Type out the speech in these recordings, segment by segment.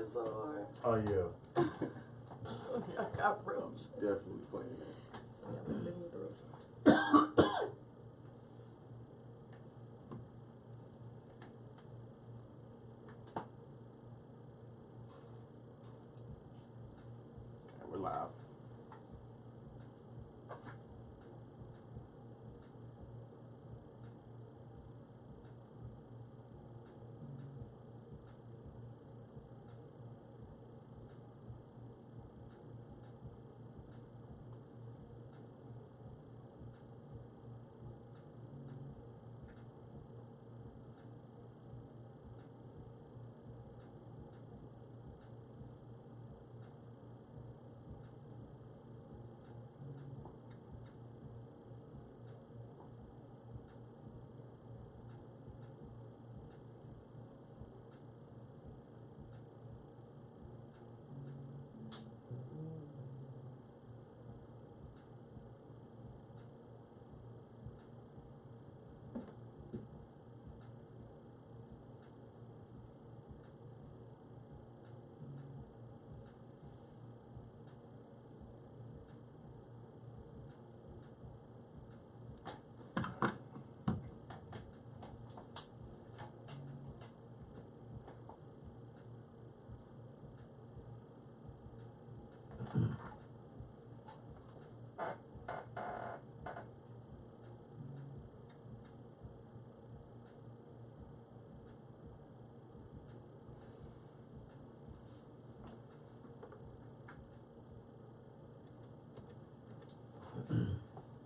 it so hard. Oh, yeah. So I got roaches. Definitely playing that. So yeah, I'm living with the roaches. Okay, we're live.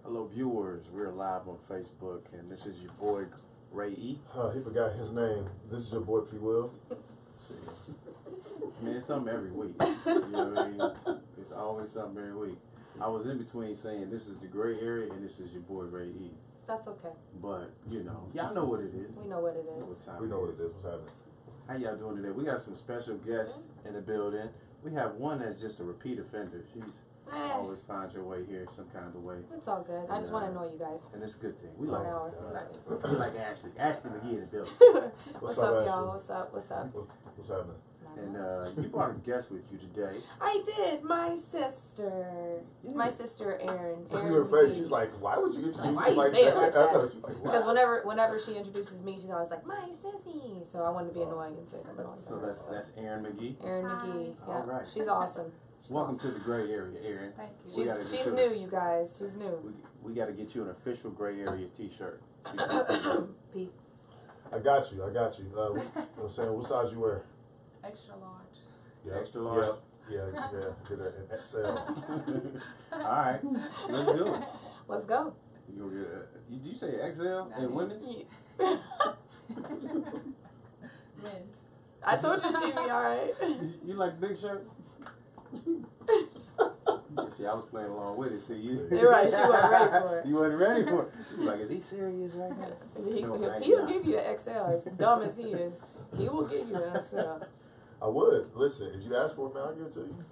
Hello, viewers. We're live on Facebook, and this is your boy Ray E. He forgot his name. This is your boy P. Wills. See, I mean, it's something every week. You know what I mean? It's always something every week. I was in between saying this is the gray area and this is your boy Ray E. That's okay. But, you know, y'all know what it is. We know what it is. We know what it is. What's happening? How y'all doing today? We got some special guests in the building. We have one that's just a repeat offender. She's always finds her way here some kind of way. It's all good. I just want to annoy you guys. And it's a good thing. We For like an hour. we like Ashley. Ashley McGee in the building. What's up, y'all? What's up? What's up? What's happening? And you brought a guest with you today. I did. My sister. Yeah. My sister, Erin. Look at her face. She's like, why would you introduce Why me you like say it that? like that? She's like, Because wow. whenever she introduces me, she's always like, my sissy. So I wanted to be annoying and say something like that. So that's Erin McGee. Erin McGee. Yeah. All right. She's awesome. Welcome to the gray area, Erin. Thank you. She's new, you guys. She's new. We got to get you an official gray area T-shirt. Pete. I got you. You know what I'm saying? What size you wear? Extra large. Yeah. Extra large? Yeah. Get an XL. All right, let's do it. Let's go. You gonna get did you say XL in women's? Men's. I told you she'd be alright. You like big shirts? See, I was playing along with it. See, You're right, she wasn't ready for it. You wasn't ready for it. She was like, is he serious right now? He'll give you an XL. As dumb as he is, he will give you an XL. I would. Listen, if you ask for it, man, I'll give it to you.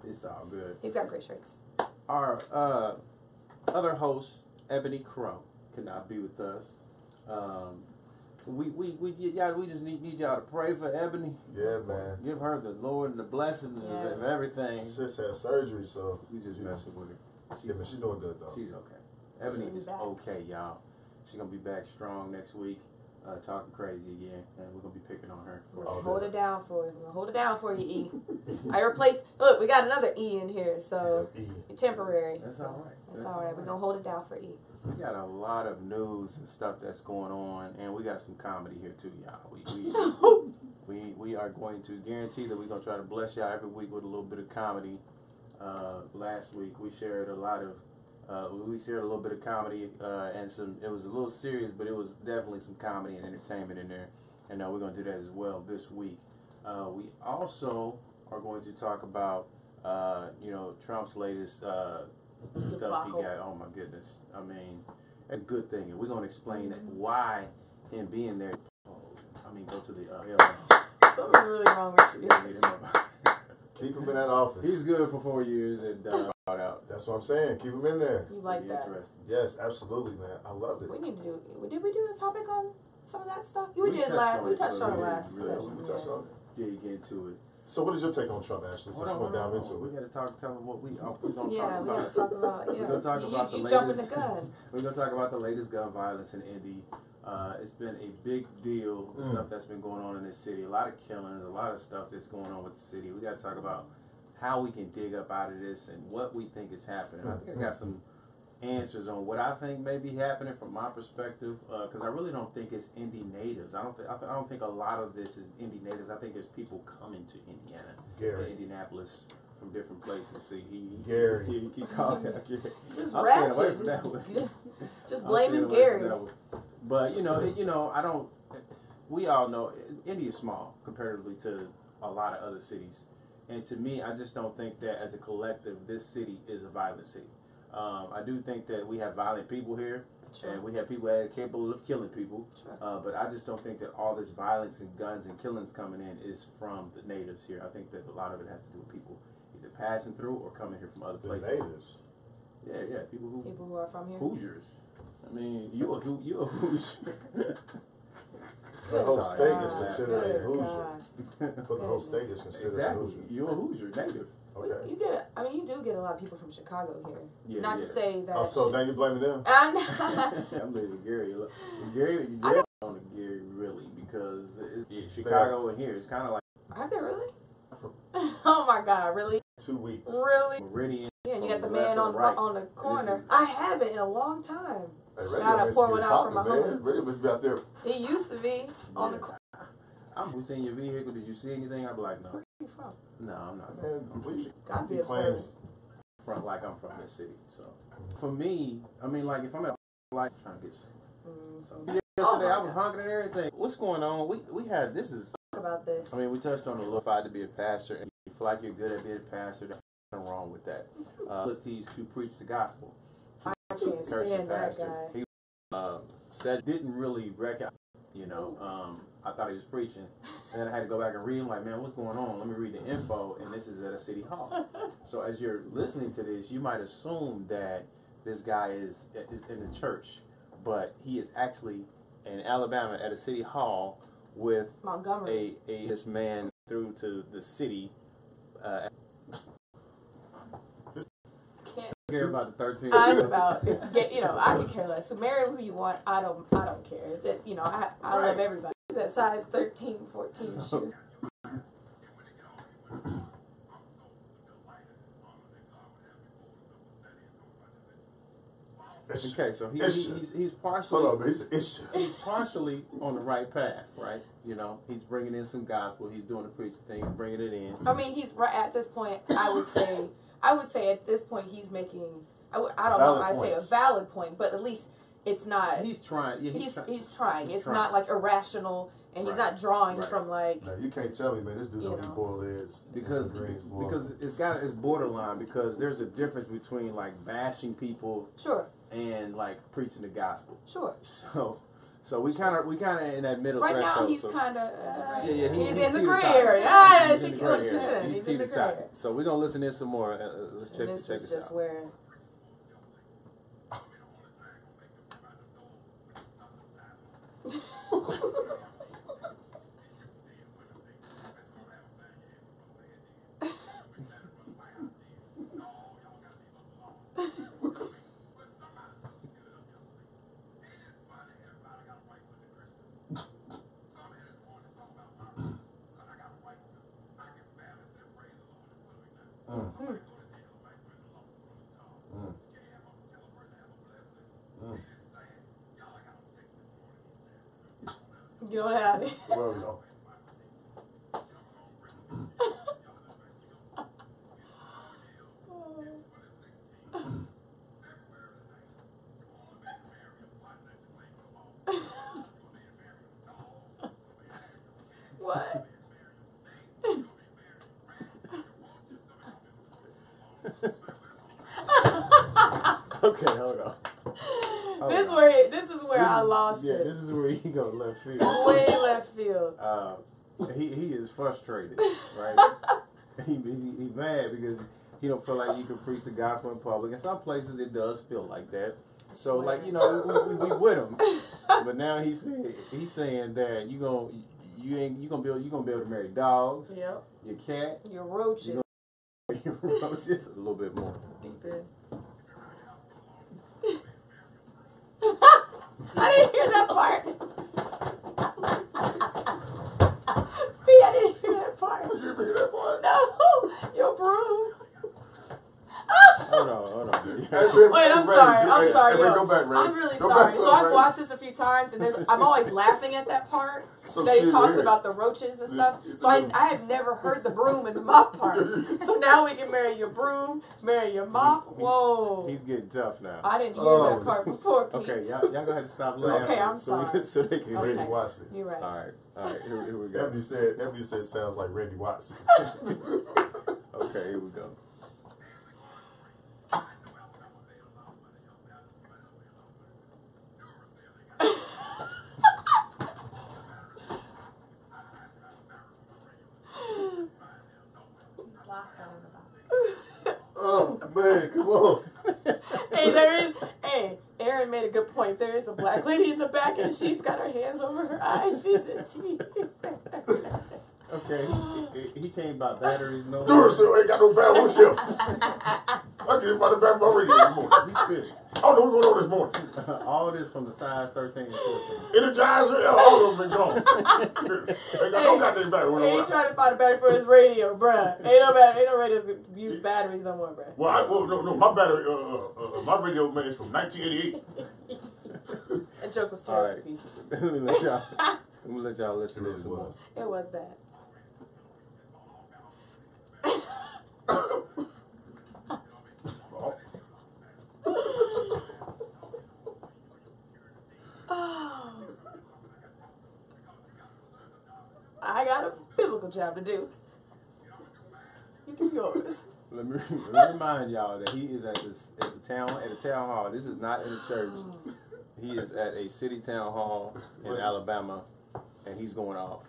It's all good. He's got great shirts. Our other host, Ebony Crow, cannot be with us. We just need y'all to pray for Ebony. Yeah, man. Give her the Lord and the blessings of everything. Sis had surgery, so We just messing with her. yeah, but she's doing good though. She's okay. Ebony She's is back. okay, y'all. She's gonna be back strong next week, talking crazy again, and we're gonna be picking on her. For sure. Hold it down for you. Hold it down for you, E. I replaced. Look, we got another E in here, so temporary. That's all right. That's all right. We're gonna hold it down for E. We got a lot of news and stuff that's going on, and we got some comedy here too, y'all. We are going to guarantee that we're gonna try to bless y'all every week with a little bit of comedy. Last week we shared a lot of we shared a little bit of comedy and some. It was a little serious, but it was definitely some comedy and entertainment in there, and we're gonna do that as well this week. We also are going to talk about Trump's latest stuff he got. Oh my goodness! I mean, it's a good thing, and we're gonna explain why him being there. Go to the Something's really wrong with you. Keep him in that office. He's good for 4 years and out. That's what I'm saying. Keep him in there. You like that? Interesting. Yes, absolutely, man. I love it. We need to do. Did we do a topic on some of that stuff? We did last. We touched on it last really. session. We touched on it. Yeah, you get into it. So what is your take on Trump, Ashley? Since you went down into We it. got to tell them what we're going to talk Yeah, we about. gotta talk about. Yeah, We're gonna talk about the you latest. jumping the gun. We're going to talk about the latest gun violence in Indy. It's been a big deal, the stuff that's been going on in this city. A lot of killings, a lot of stuff that's going on with the city. We got to talk about how we can dig up out of this and what we think is happening. I think I got some answers on what I think may be happening from my perspective, because I really don't think it's Indy natives. I don't think a lot of this is Indy natives. I think there's people coming to Indiana, Gary. Indianapolis, from different places. See, Gary. he called out Gary. Just I'm staying away ratchet. from that one. Just I'm blaming staying away Gary. from that one. But I don't. We all know Indy is small comparatively to a lot of other cities, and to me, I just don't think that as a collective, this city is a violent city. I do think that we have violent people here, Sure. and we have people that are capable of killing people. Sure. But I just don't think that all this violence and guns and killings coming in is from the natives here. I think that a lot of it has to do with people either passing through or coming here from other The places. natives. Yeah, people People who are from here. Hoosiers. I mean, you a Hoosier. The whole Sorry. state is considered a Good Hoosier. God. But the whole state is considered a Exactly. Hoosier. You're a Hoosier, native. Okay. You get. I mean, you do get a lot of people from Chicago here. Yeah, Not to say that. Oh, so now you blaming them? I'm not. I'm blaming Gary. Gary on Gary really because Chicago and here it's kind of like Are they really? Oh my God! Really? 2 weeks. Really? Meridian. Yeah, and you got the from man left on to right. on the corner. is- I haven't in a long time. Hey, Shout radio out, must pour be one out for my popping, man. homie. Radio must be out there. He used to be on the Yeah. corner. We seen your vehicle. Did you see anything? I'd be like, no, Where are you from? no, I'm not. Man, I'm please. God be He absurd. claims. from I'm from this city. So for me, I mean, like if I'm at like trying to get so yesterday I was honking and everything. What's going on? We had this is. Talk about this. I mean, we touched on the qualified to be a pastor, and you feel like you're good at being a pastor. There's nothing wrong with that. Abilities to preach the gospel. I can't stand that guy. He said didn't really recognize. I thought he was preaching, and then I had to go back and read him. Like, man, what's going on? Let me read the info, and this is at a city hall. So as you're listening to this, you might assume that this guy is in the church, but he is actually in Alabama at a city hall with Montgomery. this man through to the city. Can't. Care about the 13. I'm about I could care less. So marry who you want. I don't care. That I love everybody. It's that size 13, 14 shoe. Okay, so he's partially Hold on, man. It's he's partially on the right path, right? He's bringing in some gospel. He's doing the preaching thing. He's bringing it in. I mean, he's right at this point. I would say at this point he's making. I don't know. I'd say a valid point, but at least it's not. He's trying. Yeah, he's trying. It's not like irrational, and he's not drawing from like. Now, you can't tell me, man. This dude don't eat boiled eggs. Because Greens, it's borderline because there's a difference between like bashing people. Sure. And like preaching the gospel. Sure. So we kind of in that middle right threshold. Now he's kind of he's in the gray area. He's in the gray gray area. He's in the gray area. So we're gonna listen to some more. Let's check this this is just out. where. Go ahead. Where we go? What? Okay, hold on. This is where I lost it. Yeah, this is where he go left field. Way left field. He is frustrated, right? He's mad because he don't feel like you can preach the gospel in public. In some places, it does feel like that. So, like we with him, but now he's saying that you you gonna be able to marry dogs. Yep. Your cat. Your roaches. Your roaches. A little bit more. Deep in. I didn't hear that part. B, I didn't hear that part. You didn't hear that part? No, your broom. Hold on. Wait, I'm sorry, Hey, yo. go back, Ray. I'm really Go sorry. back, So I've Ray. watched this a few times, and I'm always laughing at that part So that he scared talks to hear about it. the roaches and stuff. So I have never heard the broom and the mop part. So now we can marry your broom, marry your mop. Whoa. He's getting tough now. I didn't hear that part before, Pete. Okay, y'all gonna have to stop laughing. Okay, I'm sorry. So they can Okay. Randy Watson. You're right. All right. Here we go. Ebony said sounds like Randy Watson. Okay, here we go. He's locked out of the box. Oh man, come on. Hey, Aaron made a good point. There is a black lady in the back, and she's got her hands over her eyes. She's in tears. Okay, he came about batteries. No. Duracell ain't got no battery. What's up? I can't even find the battery already this morning. He's finished. Oh no, we're going on this morning. All this from the size 13 and 14. Energizer, all of them been gone. Ain't got no goddamn battery. He ain't trying to find a battery for his radio, bruh. Ain't no radios that use batteries no more, bruh. Well, no, my battery, my radio man is from 1988. That joke was All right. terrible. Let me let y'all listen to this some more. It was bad. I got a biblical job to do. You do yours. Let me remind y'all that he is at the town hall. This is not in a church. He is at a city town hall in Alabama, and he's going off.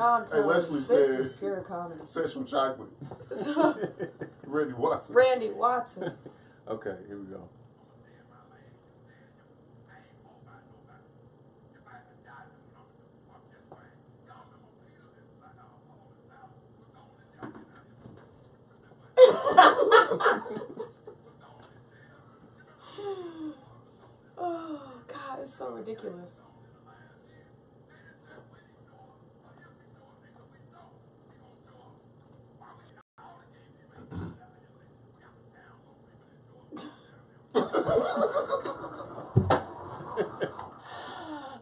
I'm telling Leslie you, this is said- pure comedy. Sexual chocolate. Randy Watson. Randy Watson. Okay, here we go. Oh, God, it's so ridiculous.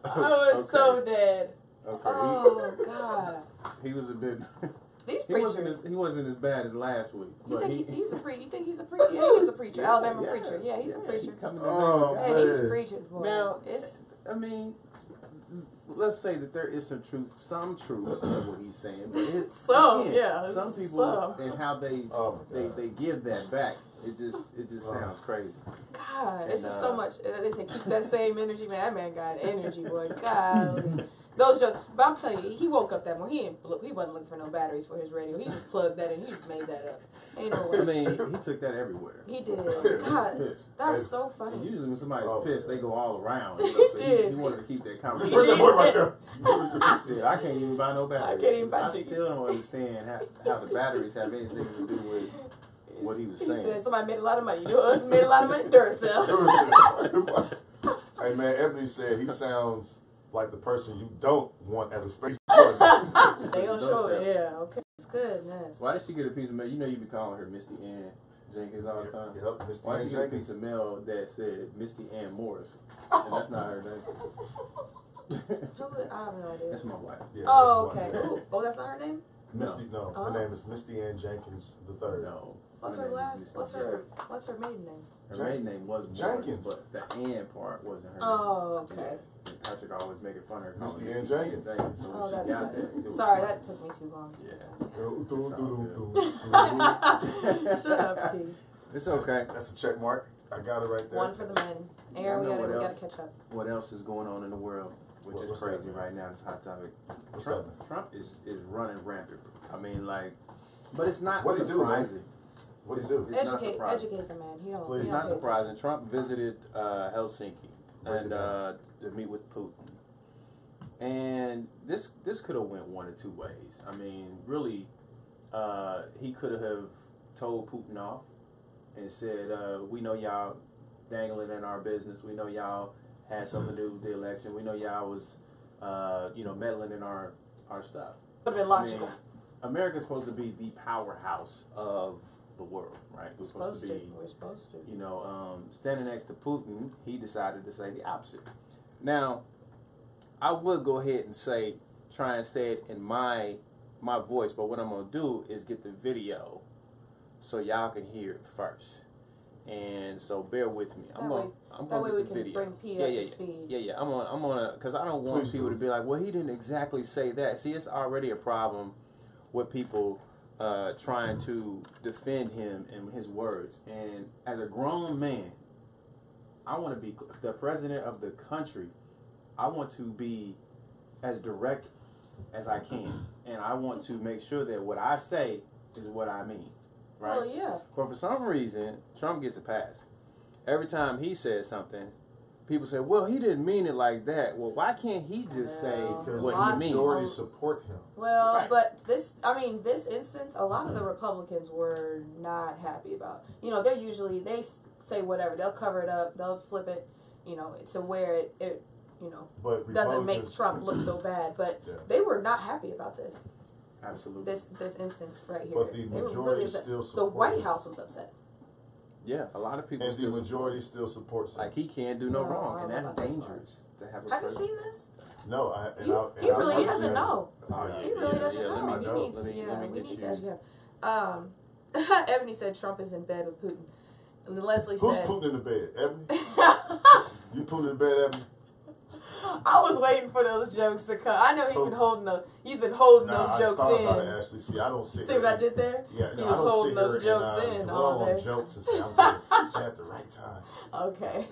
I was so dead. Okay. Oh, God. He was a bit. These He preachers. wasn't as bad as last week. You But think he's a preacher? You think he's a preacher? Yeah, he's a preacher. Alabama preacher. Yeah, he's a preacher. He's coming Oh, to Hey, these man. preachers, boy. Now, It's I mean, let's say that there is some truth in what he's saying, but it's Some, again, yeah, some people some. and how they Oh, they give that back. It just sounds crazy. God, it's And, just so much. They say keep that same energy, man. That man got energy, boy. God, those jokes. But I'm telling you, he woke up that morning. He wasn't looking for no batteries for his radio. He just plugged that in. He just made that up. Ain't no way. I mean, he took that everywhere. He did. He God, was pissed. that's so And funny. usually when somebody's Oh, pissed, man. they go all around. You know, He so did. he wanted to keep that He conversation. Where's that did. boy right there? He said, I can't even buy no batteries. can't even buy I chicken. still don't understand how the batteries have anything to do with what he was He saying. said somebody made a lot of money. You know, us made a lot of money. Duracell. Hey man, Ebony said he sounds like the person you don't want as a space partner. They gonna show it. Yeah. Okay. It's goodness. Why did she get a piece of mail? You know you be calling her Misty Ann Jenkins all the time. Yep, Mr. Why did she get a Jenkins. piece of mail that said Misty Ann Morris? And that's not her name. I have no idea. That's my wife. Yeah, Oh, this is okay. why- Ooh. Oh, that's not her name. Misty, no, Oh. her name is Misty Ann Jenkins III. No. What's her her name is last? Misty What's Jenkins. her maiden name? Her maiden name was Morris, Jenkins. but the Ann part wasn't her Oh, name. okay. Yeah. And Patrick always making fun of her. calling Misty her Ann Misty Jenkins. So when Oh, she that's got funny. that, it was Sorry, funny. that took me too long. Yeah. Shut up, P. It's okay. That's a check mark. I got it right there. One for the men. Aaron, Y'all know we what gotta else? catch up. What else is going on in the world? Which is What's crazy happening? right now. This hot topic. What's Trump is running rampant. I mean, like, but it's not What'd he do, man? surprising. What'd he do? It's not Educate surprising. the man. He don't. Please. he It's don't not pay surprising. Trump visited Helsinki Break it and down. to meet with Putin. And this could have went one or two ways. I mean, really, he could have told Putin off and said, we know y'all dangling in our business. We know y'all had something to do with the election. We know y'all was, meddling in our stuff. Would have been logical. I mean, America's supposed to be the powerhouse of the world, right? We're supposed to. Standing next to Putin, he decided to say the opposite. Now, I would go ahead and try and say it in my voice, but what I'm going to do is get the video so y'all can hear it first. And so bear with me. I'm going to get the video. Bring P up to speed. Yeah. I'm gonna, because I don't want people to be like, well, he didn't exactly say that. See, it's already a problem with people trying to defend him and his words. And as a grown man, I want to be the president of the country. I want to be as direct as I can, and I want to make sure that what I say is what I mean, right? Well, yeah. But for some reason, Trump gets a pass. Every time he says something, people say, well, he didn't mean it like that. Well, why can't he just say what he means? Majority support him. Well, Right. but this instance, a lot of the Republicans were not happy about. They say whatever. They'll cover it up. They'll flip it, to where it But doesn't make Trump look so bad. But they were not happy about this. Absolutely. This instance right here. But the They were majority upset. still The support White him. House was upset. Yeah, a lot of people And still the majority still supports him. like he can't do no No, wrong, I and don't that's know about this dangerous to have a Have you president. seen this? No, He really doesn't know. Oh, He really doesn't yeah, know. let me know. go. Let Let me we get need you. to ask him. Ebony said Trump is in bed with Putin. And then Leslie Who's said... Putin in the bed? Ebony? You Putin in the bed, Ebony? I was waiting for those jokes to come. I know he's been holding those I jokes thought about it, in. Ashley. See, I don't sit See here what I and- did there? Yeah, He no, was I don't holding sit here those jokes and, in dwell all on day. jokes and say I'm going to say at the right time. Okay.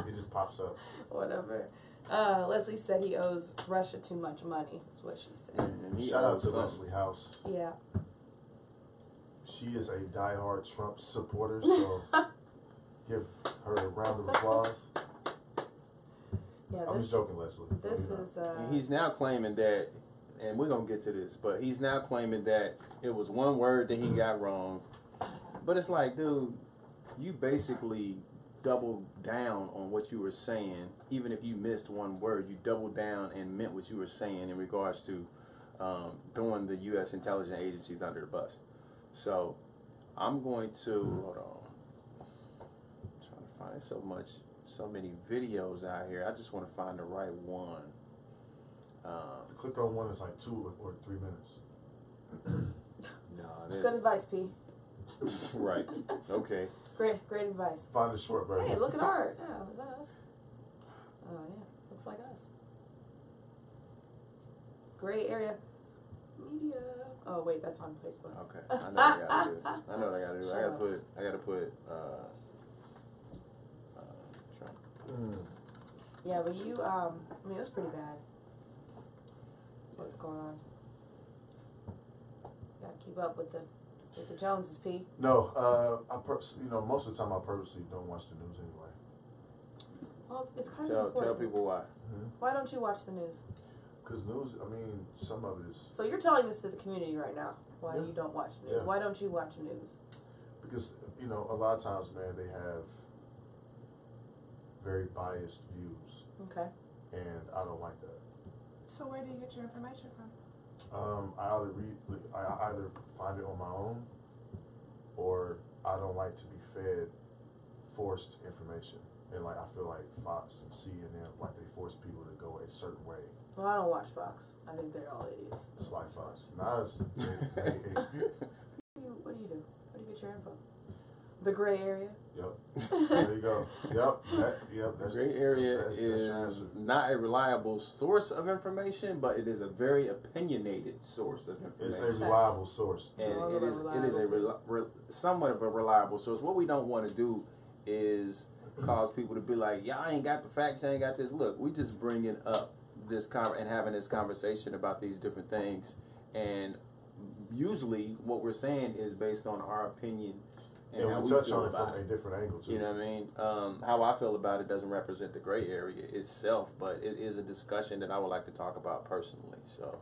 It just pops up. Whatever. Leslie said he owes Russia too much money. That's what she said. And he Shout out owes to something. Leslie House. Yeah. She is a diehard Trump supporter, so give her a round of applause. Yeah. I'm just joking, Leslie. This You know. is. And he's now claiming that, and we're gonna get to this, but he's now claiming that it was one word that he got wrong. But it's like, dude, you basically doubled down on what you were saying. Even if you missed one word, you doubled down and meant what you were saying in regards to throwing the U.S. intelligence agencies under the bus. So I'm going to hold on. I'm trying to find so many videos out here. I just want to find the right one. Click on one that's like 2 or 3 minutes. No, good advice, P. right. Okay. Great advice. Find the short version. Hey, look at art. Yeah, is that us? Oh yeah, looks like us. Gray area media. Oh wait, that's on Facebook. Okay. I know what I gotta do. I know what I gotta do. Shut up. I gotta put Trump. Yeah, but you it was pretty bad. What's going on? Gotta keep up with the Joneses, P. No, most of the time I purposely don't watch the news anyway. Well, it's kind of Tell important. people why. Why don't you watch the news? Because news, some of it is... So you're telling this to the community right now, why Yeah. you don't watch the news. Yeah. Why don't you watch news? Because, a lot of times, man, they have very biased views. Okay. And I don't like that. So where do you get your information from? I either find it on my own, or I don't like to be fed forced information. And I feel like Fox and CNN, they force people to go a certain way. Well, I don't watch Fox. I think they're all idiots. It's like Fox. Nah, it's, What do you do? Where do you get your info? The gray area? Yep. There you go. Yep. The gray area that's your is answer. not a reliable source of information, but it is a very opinionated source of It's information. a reliable source. And All it is reliable. somewhat of a reliable source. What we don't want to do is cause people to be like, y'all ain't got the facts, y'all ain't got this. Look, we just bringing up this and having this conversation about these different things. And usually what we're saying is based on our opinion and how we we touch feel on it about from it. a different angle too. You know what I mean? How I feel about it doesn't represent the gray area itself, but it is a discussion that I would like to talk about personally. So,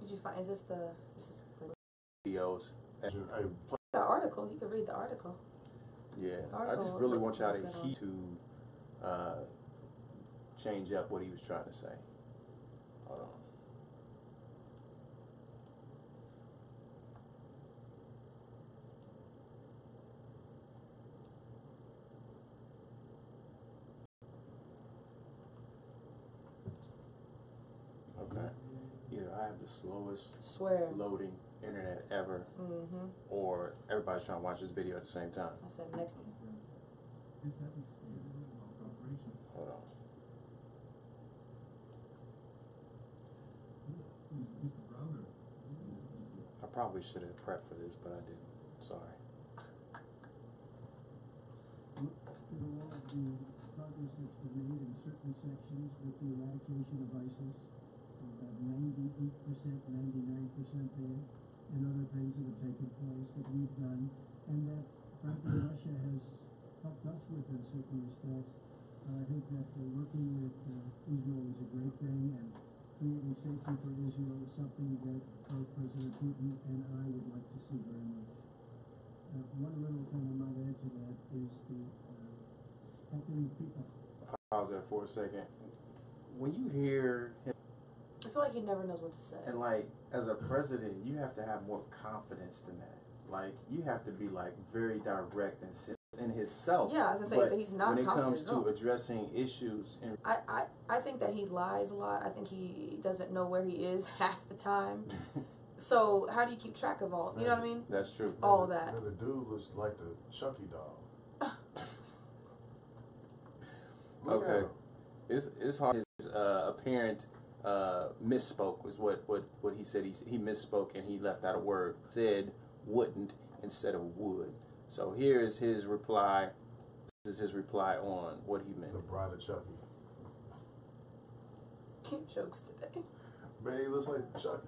Did you find? Is this the videos? the article? You could read the article. Yeah, The I article just really want y'all looked good on. to change up what he was trying to say. Hold on. Okay. Either I have the slowest Swear. loading internet ever, Mm-hmm. or everybody's trying to watch this video at the same time. I said next. Hold on. I probably should have prepped for this, but I didn't. Sorry. All of the progress that's been made in certain sections with the eradication of ISIS, about 98%, 99% there, and other things that have taken place that we've done, and that, frankly, Russia has helped us with in certain respects. I think that working with Israel is a great thing, and creating safety for Israel is something that both President Putin and I would like to see very much. One little thing I might add to that is the helping people. Pause there for a second. When you hear him, I feel like he never knows what to say. and like as a president, you have to have more confidence than that. Like you have to be like very direct and in himself. Yeah, I was gonna say but that he's not when it confident comes at to all. addressing issues and I think that he lies a lot. I think he doesn't know where he is half the time. So how do you keep track of all? You know what I mean? that's true. All that. The dude looks like the Chucky doll. Look at Okay, him. it's hard. His apparent misspoke was what he said. He misspoke and he left out a word. Said wouldn't instead of would. So here is his reply. This is his reply on what he meant. The bride of Chucky. Cute jokes today. Man, he looks like Chucky.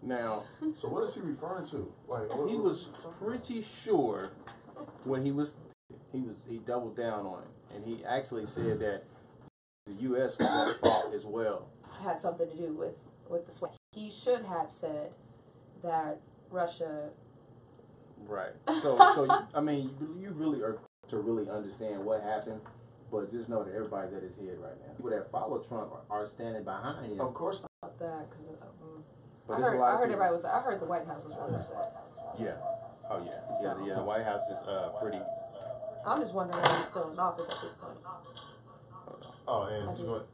Now, So what is he referring to? Like he was pretty sure when he doubled down on it, and he actually said that the U.S. was at fault as well. Had something to do with the sweat. He should have said that Russia. Right. So I mean, you really are to really understand what happened, but just know that everybody's at his head right now. People that follow Trump are standing behind him. Of course. About that because But I there's a heard lot of people- everybody was. I heard the White House was really upset. Yeah. Oh yeah. Yeah. The White House is pretty. I'm just wondering if he's still in office at this point. Oh, and I he's just-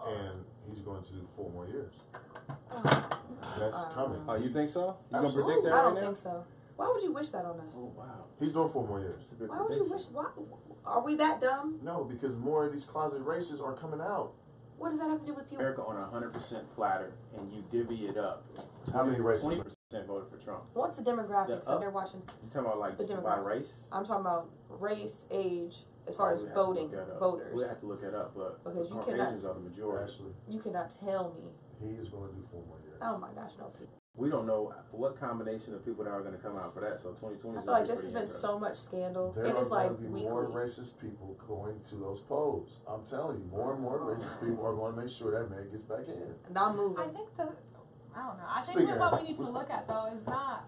going to do 4 more years. Oh, That's coming. Oh, you think so? You gonna Absolutely. predict that I right don't now? think so. Why would you wish that on us? Oh wow. He's doing 4 more years. That's a good Why would you wish? prediction. Why are we that dumb? No, because more of these closet races are coming out. What does that have to do with people? America on a 100% platter, and you divvy it up. How many races? 20% voted for Trump. What's the demographics The that they're watching? You talking about like The by demographics. race? I'm talking about race, age, as far as We'd have to voting, look that up. voters. We'll have to look that up, but Because you Caucasians cannot- are the majority. Actually, You cannot tell me. he is going to do 4 more years. Oh my gosh, no. We don't know what combination of people that are going to come out for that. So 2020 I is feel like this has been so much scandal. There It are is like going to be weekly. more racist people going to those polls. I'm telling you, more and more racist people are going to make sure that man gets back in. And I'm moving. I think that, I don't know. I think Speaking that of- what we need to look at though is not.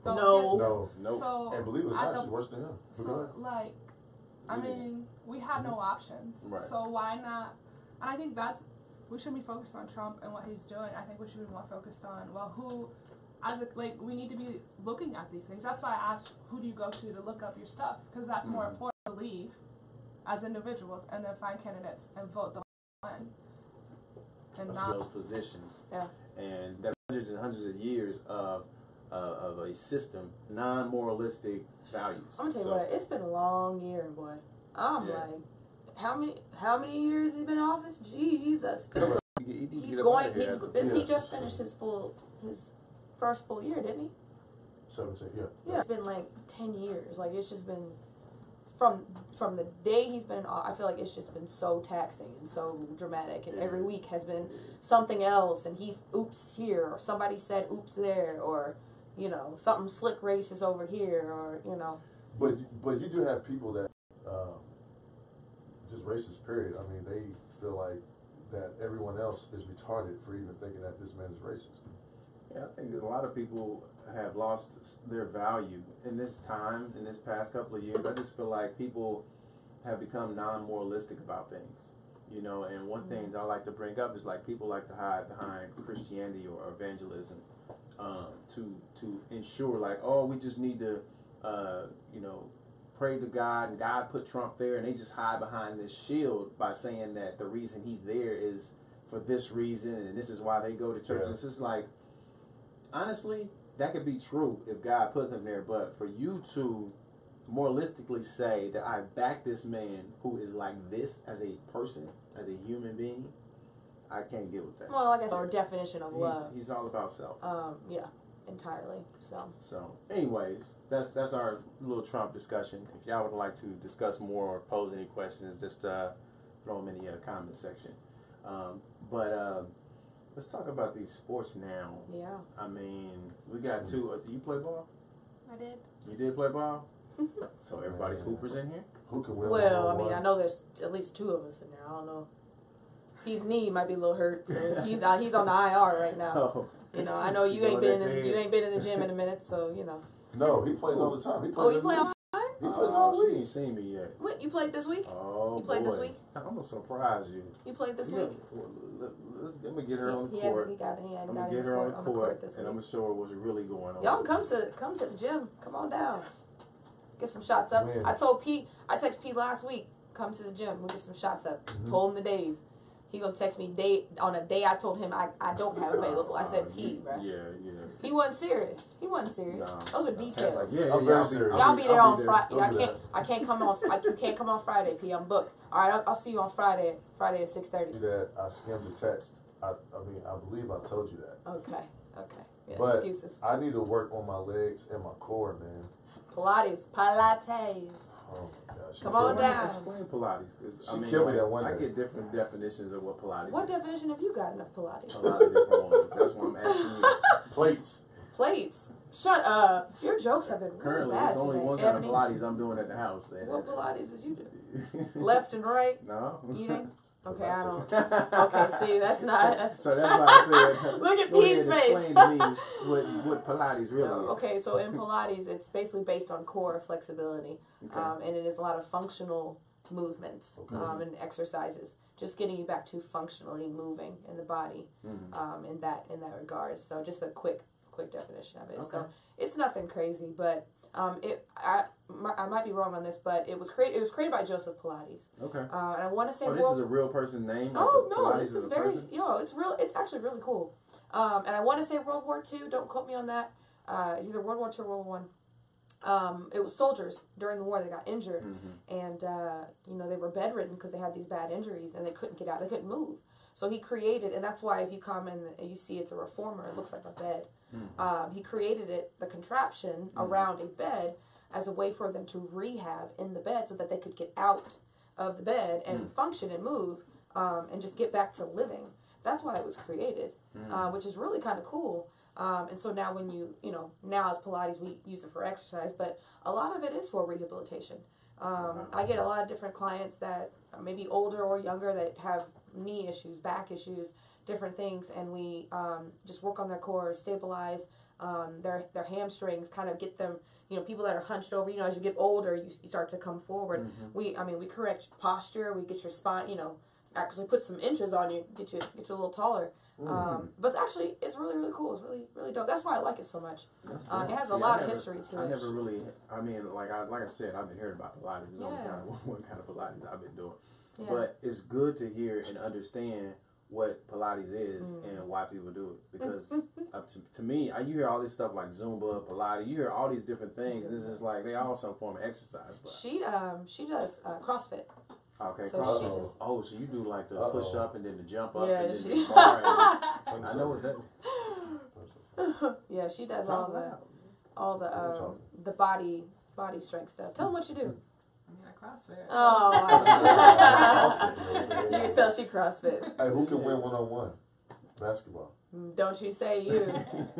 go No. against No, them. Nope. So, and believe it or at not, the- she's worse than him. But go So, ahead. like, I mean, we have no options. Right. So why not? And I think we should be focused on Trump and what he's doing. I think we should be more focused on, well, who we need to be looking at these things. That's why I asked, who do you go to look up your stuff? Because that's more important to leave as individuals and then find candidates and vote the one. And not those positions. Yeah. And that hundreds of years of a system, non-moralistic values. I'm gonna tell you what, it's been a long year, boy. I'm like, how many years he's been in office? Jesus. He just finished his first full year, didn't he? 17, yeah. Yeah, it's been like 10 years. Like, it's just been from the day he's been in office. I feel like it's just been so taxing and so dramatic, and every week has been something else, and he oops here, or somebody said oops there, or something slick racist over here, or But you do have people that just racist. Period. I mean, they feel like that everyone else is retarded for even thinking that this man is racist. Yeah, I think that a lot of people have lost their value in this time, in this past couple of years. I just feel like people have become non-moralistic about things, and one thing I like to bring up is like people like to hide behind Christianity or evangelism to ensure like, oh, we just need to, pray to God, and God put Trump there, and they just hide behind this shield by saying that the reason he's there is for this reason, and this is why they go to church. Yeah. And it's just like, honestly, that could be true if God put them there, but for you to moralistically say that I back this man who is like this as a person, as a human being, I can't get with that. Well, I guess our definition of love. He's all about self. Yeah, entirely. So, anyways, that's our little Trump discussion. If y'all would like to discuss more or pose any questions, just throw them in the comment section. But let's talk about these sports now. Yeah. I mean, we got two. You play ball? I did. You did play ball? So everybody's hoopers in here? Who can win? Well, I mean, I know there's at least two of us in there. I don't know. His knee might be a little hurt, so he's on the IR right now. Oh. I know you ain't been in the gym in a minute, so No, he plays all the time. He plays you play all the time? He plays all the She week. ain't seen me yet. What, you played this week? Oh, you played boy. this week? I'm gonna surprise you. You played this week? Let me get her on the court. I'm gonna get her on the court, and I'm gonna show her what's really going on. Y'all come to the gym. Come on down. Get some shots up. Man. I texted P last week, come to the gym. We'll get some shots up. Told him the days. He gonna text me on a day I told him I don't have available. I said bro. Yeah. He wasn't serious. No. Those are details. Like, I'm very serious. Y'all be there on Friday. I can't come on. You can't come on Friday, P. I'm booked. All right, I'll see you on Friday. Friday at 6:30. That I skimmed the text. I believe I told you that. Okay. Yeah, but excuses. I need to work on my legs and my core, man. Pilates. Oh my gosh. Come on down. Explain Pilates. She killed me that one day. I get different definitions of what Pilates is. What definition have you got of Pilates? A lot of different ones. That's what I'm asking you. Plates. Shut up. Your jokes have been really Currently, bad there's only today, one kind Ebony. of Pilates I'm doing at the house. What Pilates is you do? Left and right? No. Eating? Okay, I don't. Okay, see, that's not. So that's why I said. Look at P's face. Explain to me what Pilates really is. Okay, so in Pilates, it's basically based on core flexibility, and it is a lot of functional movements and exercises, just getting you back to functionally moving in the body, in that regard. So just a quick definition of it. Okay. So it's nothing crazy, but I might be wrong on this, but it was created by Joseph Pilates. Okay. And I want to say. This is a real person name. Oh no, this is very. It's real. It's actually really cool. And I want to say World War II. Don't quote me on that. It's either World War II or World War I. It was soldiers during the war that got injured, and they were bedridden because they had these bad injuries and they couldn't get out. They couldn't move. So he created, and that's why if you come and you see it's a reformer, it looks like a bed. He created the contraption around a bed as a way for them to rehab in the bed so that they could get out of the bed and function and move and just get back to living. That's why it was created, which is really kind of cool. And so now when now as Pilates, we use it for exercise, but a lot of it is for rehabilitation. I get a lot of different clients that are maybe older or younger that have knee issues, back issues, different things, and we just work on their core, stabilize their hamstrings, kind of get them, people that are hunched over, as you get older, you start to come forward. We correct posture, we get your spine, actually put some inches on you, get you a little taller. But it's really, really cool. It's really, really dope. That's why I like it so much. It has a See, lot of history to it. I never really, I mean, like I said, I've been hearing about Pilates. It's only kind of one kind of Pilates I've been doing. Yeah. But it's good to hear and understand what Pilates is and why people do it. Because to me, you hear all this stuff like Zumba, Pilates. You hear all these different things. And it's just like they all some form of exercise. But She does CrossFit. okay, So cross. she just- Oh, so you do like the push up and then the jump up Yeah, and then she- the bar. And, I know what that. Yeah, she does Talk loud. all the body strength stuff. Tell them what you do. I mean, I CrossFit. Oh, you can tell she CrossFit. Hey, who can win 1-on-1 basketball? Don't you say you.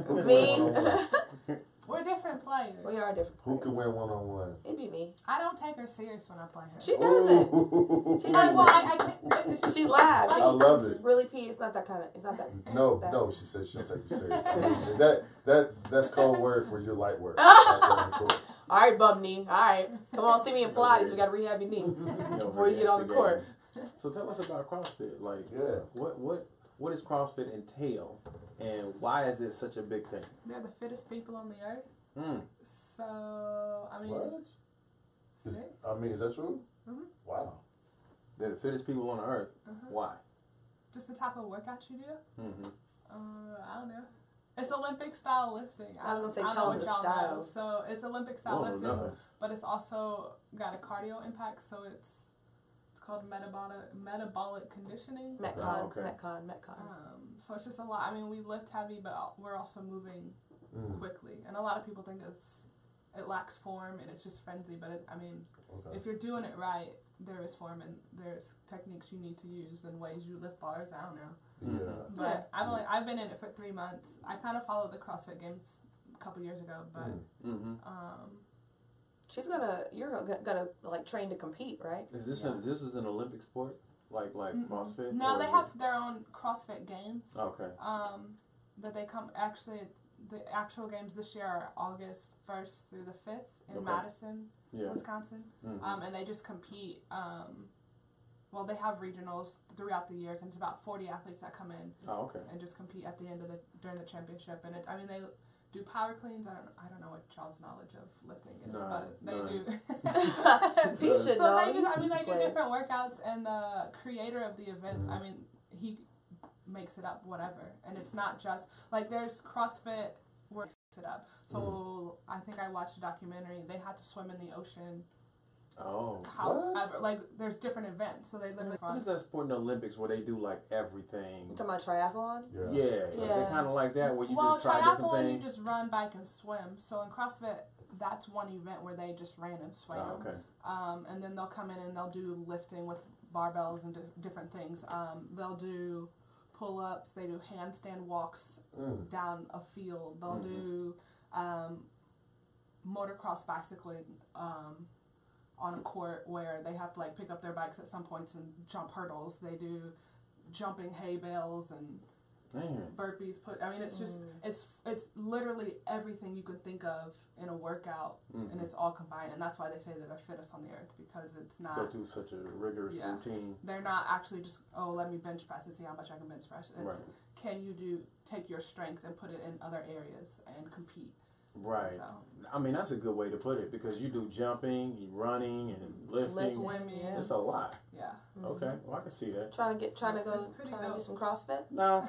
Who can Me. win 1-on-1? We're different players. We are different. Who can win 1-on-1? It'd be me. I don't take her serious when I play her. She doesn't. She Like, well, doesn't. I can't. She laughs. I love it. Really, P. It's not that kind of. It's not that. No, that. no, she said she'll take you serious. I mean, that's code word for your light work. All right, bum knee. All right, come on, see me in Pilates. We gotta rehab your knee before you get on the court. So tell us about CrossFit. Like, Yeah. what does CrossFit entail, and why is it such a big thing? They're the fittest people on the earth. Mm. So, I mean, What? Is that true? Mhm. Wow. They're the fittest people on the earth. Why? just the type of workout you do. Mm-hmm. I don't know. It's Olympic style lifting. I was gonna say, I don't tell know them what the y'all style. know. So it's Olympic style Whoa, lifting, no. but it's also got a cardio impact. So it's called metabolic conditioning. Metcon, Oh, okay. Metcon. So it's just a lot. I mean, we lift heavy, but we're also moving quickly. And a lot of people think it lacks form and it's just frenzy. But if you're doing it right, there is form and there's techniques you need to use and ways you lift bars. I don't know. Yeah. But I've been in it for 3 months. I kind of followed the CrossFit Games a couple years ago, but You're gonna like train to compete, right? Is this this is an Olympic sport like CrossFit? no, or they is have their own CrossFit Games. Okay. But they come the actual games this year are August 1st through the 5th in Okay. Madison, Yeah. Wisconsin. Mm-hmm. And they just compete. Well, they have regionals throughout the years, and it's about 40 athletes that come in Oh, okay. and just compete at the end of during the championship. And they do power cleans. I don't know what y'all's knowledge of lifting is, No, but they none. do. He should So know. they just, they do Play. different workouts, and the creator of the events, he makes it up whatever, and it's not just like there's CrossFit where it makes it up. So I think I watched a documentary. They had to swim in the ocean. Oh. However, like there's different events, so they literally. What is that sport in the Olympics where they do like everything? You talking about triathlon? Yeah. Is it kind of like that where you Well, just try different triathlon, things? you just run, bike, and swim. So in CrossFit, that's one event where they just ran and swam. Oh, okay. And then they'll come in and they'll do lifting with barbells and different things. They'll do pull-ups. They do handstand walks down a field. They'll do motocross bicycling on a court where they have to like pick up their bikes at some points and jump hurdles. They do jumping hay bales and burpees. It's just it's literally everything you could think of in a workout, and it's all combined. And that's why they say they're the fittest on the earth, because it's not. Go through such a rigorous routine. They're not actually just let me bench press and see how much I can bench press. It's can you take your strength and put it in other areas and compete. Right. So. That's a good way to put it, because you do jumping, you running, and lifting. Swimming. It's a lot. Yeah. Okay. Well, I can see that. Trying to do some CrossFit? No.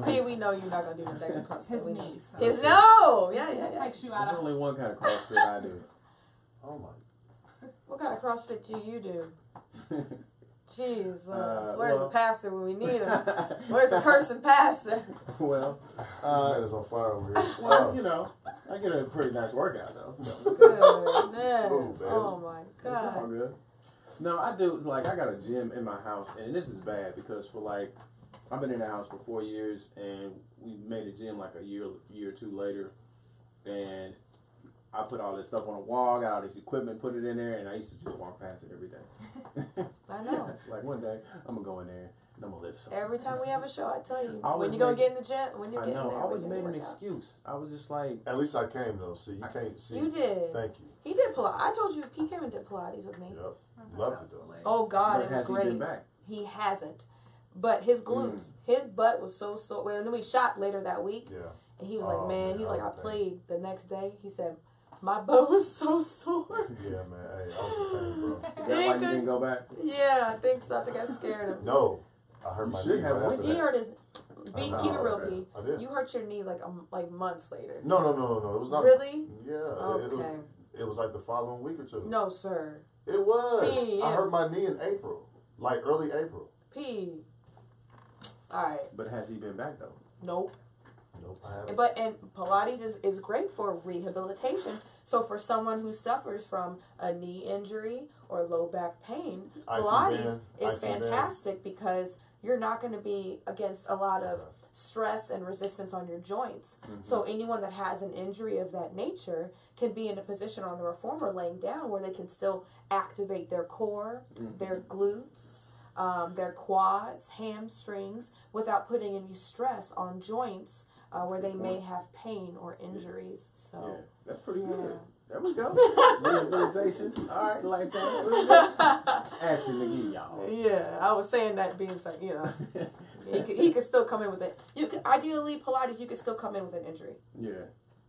Hey, we know you're not gonna do that CrossFit. His knees. So. His no. Yeah. Takes you There's out of. only one kind of CrossFit I do. Oh my. What kind of CrossFit do you do? Jesus, where's well, the pastor when we need him? Where's the cursing pastor? Well, This man is on fire over here. well, I get a pretty nice workout though. So. Goodness. Oh my It's all God. good. No, I do. Like, I got a gym in my house, and this is bad because I've been in the house for 4 years, and we made a gym like a year or two later, and I put all this stuff on a wall, got all this equipment, put it in there, and I used to just walk past it every day. I know. That's like one day I'm gonna go in there and I'm gonna lift something. Every time we have a show, I tell you, I when always you gonna make- get in the gym, when you I get in know. there, I always when made you an work out. excuse. I was just like, At least I came though. See, you can't see. You did. Thank you. He did Pilates. I told you he came and did Pilates with me. Yep. Loved it though. Oh God, but it was has he great. been back? He hasn't. But his glutes, his butt was so sore. Well, and then we shot later that week, Yeah. and he was Oh, like, "Man," man, he's I like, "I was bad. played the next day." He said, "My butt was so sore." Yeah, man. Hey, I was in pain, bro. Is that why you didn't go back? Yeah, I think so. I think I scared him. No, I hurt You my should knee have right went. after He that. hurt his. I know, Keep it real, okay. P. I did. You hurt your knee like months later. No. It was not. Really? Yeah. Okay. It was like the following week or two. No, sir. It was. P, I yeah. hurt my knee in April, like early April. P. All right. But has he been back though? Nope. Nope, I haven't. And Pilates is great for rehabilitation. So for someone who suffers from a knee injury or low back pain, Pilates is fantastic because you're not going to be against a lot of stress and resistance on your joints. So anyone that has an injury of that nature can be in a position on the reformer laying down where they can still activate their core, their glutes, their quads, hamstrings, without putting any stress on joints where they may have pain or injuries. So Yeah, that's pretty good. Yeah. There we go. Rehabilitation. All right, lifetime. Ashley McGee, y'all. yeah, I was saying that being so, you know, he could still come in with it. You could ideally Pilates, you could still come in with an injury. Yeah.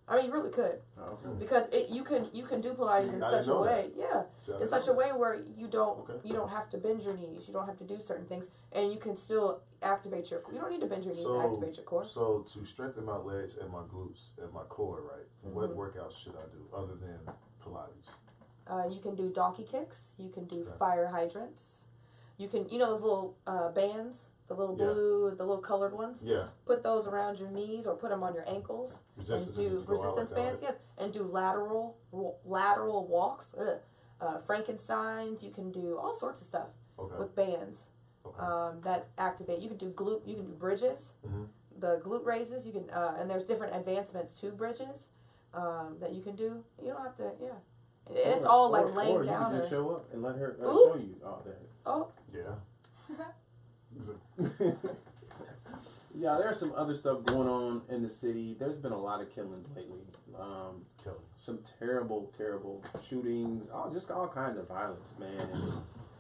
I mean, you really could, Okay. because you can do Pilates See, in I such didn't a know way, See, I in didn't such know a way where you don't Okay. have to bend your knees, you don't have to do certain things, and you can still activate your. You don't need to bend your knees to activate your core. So to strengthen my legs and my glutes and my core, right? What workouts should I do other than Pilates? You can do donkey kicks. You can do Okay. fire hydrants. You can, those little bands, the little Yeah. blue, the little colored ones. Yeah. Put those around your knees or put them on your ankles Resistance and do needs to go out resistance like that, bands. right? Yes, and do lateral walks. Frankensteins. You can do all sorts of stuff Okay. with bands Okay. that activate. You can do glute. You can do bridges. Mhm. The glute raises. You can, and there's different advancements to bridges that you can do. You don't have to. Yeah. And it's all like laying or down. you can just or- show up and let her Ooh. show you all that. Oh, Yeah. Yeah, there's some other stuff going on in the city. There's been a lot of killings lately. Killing. Some terrible shootings. Just all kinds of violence, man. And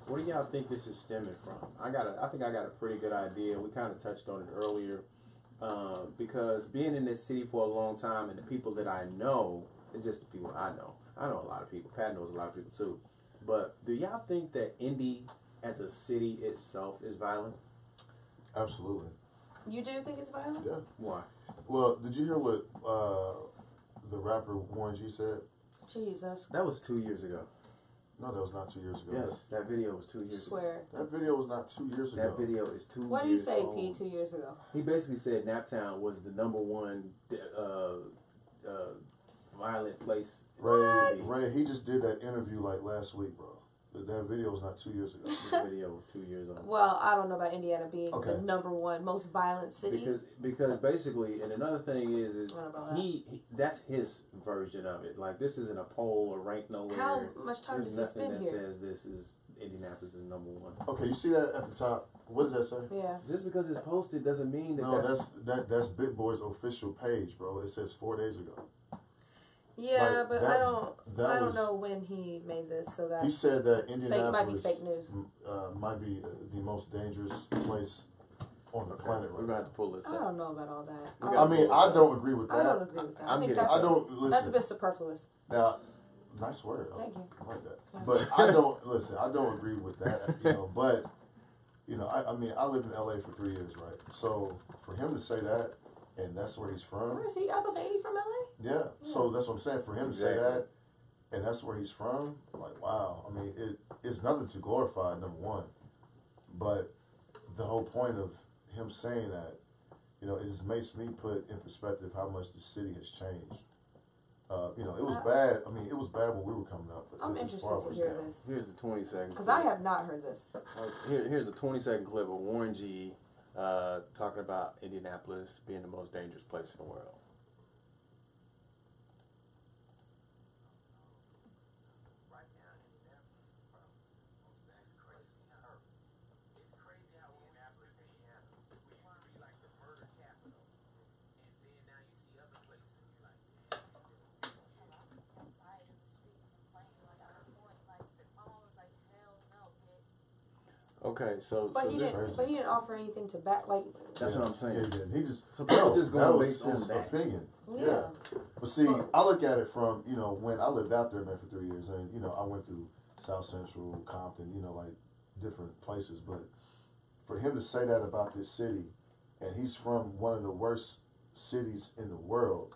what do y'all think this is stemming from? I think I got a pretty good idea. We kind of touched on it earlier. Because being in this city for a long time, and the people that I know, it's just the people I know. I know a lot of people. Pat knows a lot of people too. But do y'all think that Indy as a city itself is violent? Absolutely. you do think it's violent? Yeah. Why? Well, did you hear what the rapper Warren G said? Jesus, That was 2 years ago. No, that was not 2 years ago. Yes, that video was 2 years ago. swear. That video was not 2 years ago. That video is 2 years What did he say, old. P, 2 years ago? He basically said Naptown was the number one violent place. Ray, he just did that interview like last week, bro. That video was not 2 years ago. This video was 2 years old. Well, I don't know about Indiana being Okay. the number one most violent city. Because basically, and another thing is I don't know about he that's his version of it. Like, this isn't a poll or rank nowhere. How much time There's does he nothing spend that here? says this is Indianapolis is number one. Okay, you see that at the top? What does that say? Yeah. Just because it's posted doesn't mean that No, that's Big Boy's official page, bro. It says 4 days ago. Yeah, Like, but that- I don't that was- know when he made this, so that's He said that fake, Indianapolis might be fake news. might be the most dangerous place on the planet we're right gonna now. have to pull this I up. don't know about all that. We I gotta mean, pull this I up. don't agree with that. I don't agree with that. I'm I think getting- that's I don't listen. that's a bit superfluous. Now, nice word. Thank you. I like that. Yeah. But I don't listen. I don't agree with that. But I mean, I lived in LA for 3 years, right? So for him to say that, and that's where he's from. Where is he? I was saying he from LA. Yeah. So that's what I'm saying. For him to say Exactly. that, and that's where he's from. Like, wow. I mean, it's nothing to glorify. Number one, but the whole point of him saying that, it just makes me put in perspective how much the city has changed. It was bad. I mean, it was bad when we were coming up. But I'm it's interested far to worse hear now. this Here's the 20-second. because I have not heard this. Here's a 20-second clip of Warren G. Talking about Indianapolis being the most dangerous place in the world. Okay, so But so he this, didn't. But he didn't offer anything to back. Like, that's what I'm saying. Yeah, he did. He just So people just that going was based on his that. opinion. yeah. But see, I look at it from, you know, when I lived out there, man, for 3 years, and, you know, I went through South Central, Compton, you know, like different places. But for him to say that about this city, and he's from one of the worst cities in the world,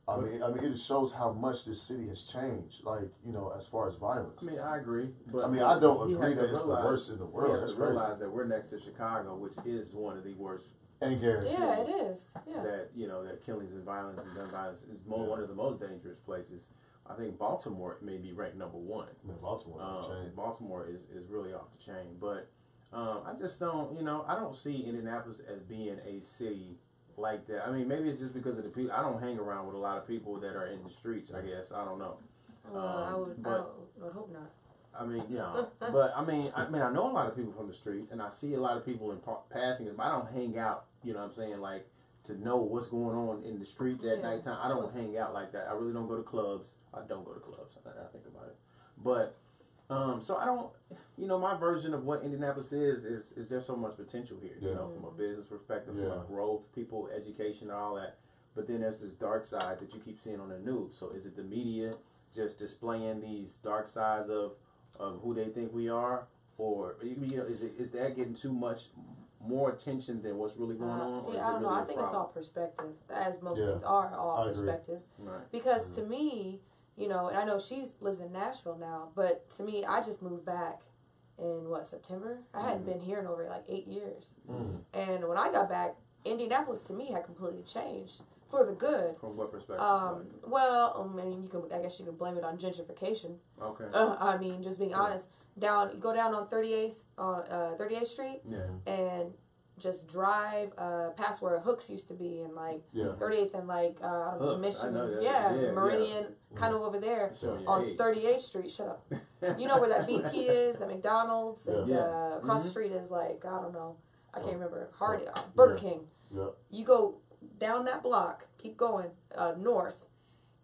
I mean, it just shows how much this city has changed, like, you know, as far as violence. I mean, I agree, but I mean, I don't he agree has that to it's the realize- worst in the world. He has That's to crazy. realize that we're next to Chicago, which is one of the worst. And Gary. Yeah, it is. Yeah. That that killings and violence and gun violence is one of the most dangerous places. I think Baltimore may be ranked number one. Man, Baltimore, changed. Baltimore is really off the chain, but I just don't, I don't see Indianapolis as being a city like that. I mean, maybe it's just because of the people. I don't hang around with a lot of people that are in the streets, I guess. I don't know. I would hope not. I mean, but I mean, I know a lot of people from the streets, and I see a lot of people in passing, but I don't hang out. You know what I'm saying? Like, to know what's going on in the streets at nighttime. I don't hang out like that. I really don't go to clubs. I don't go to clubs. I think about it. But so I don't. My version of what Indianapolis is there's so much potential here. Yeah. From a business perspective, Yeah. from a growth, people, education, all that. But then there's this dark side that you keep seeing on the news. So is it the media just displaying these dark sides of who they think we are, or is that getting too much more attention than what's really going on? See, or is I it don't know. really I a think it's all problem? perspective, as most Yeah, things are all I agree. perspective. Right. Because to me, and I know she lives in Nashville now, but to me, I just moved back in September. I hadn't been here in over like 8 years, and when I got back, Indianapolis to me had completely changed for the good. From what perspective? Well, I mean, I guess you can blame it on gentrification. Okay. I mean, just being honest. You go down on 38th Street, and just drive past where Hooks used to be, and like 38th and like I don't know, Hooks, Michigan, I know that. Meridian, kind of over there Showing your on age. 38th Street. Shut up. You know where that BP is, the McDonald's, and across the street is like I don't know, I can't remember. Burger King. Yeah. You go down that block, keep going north,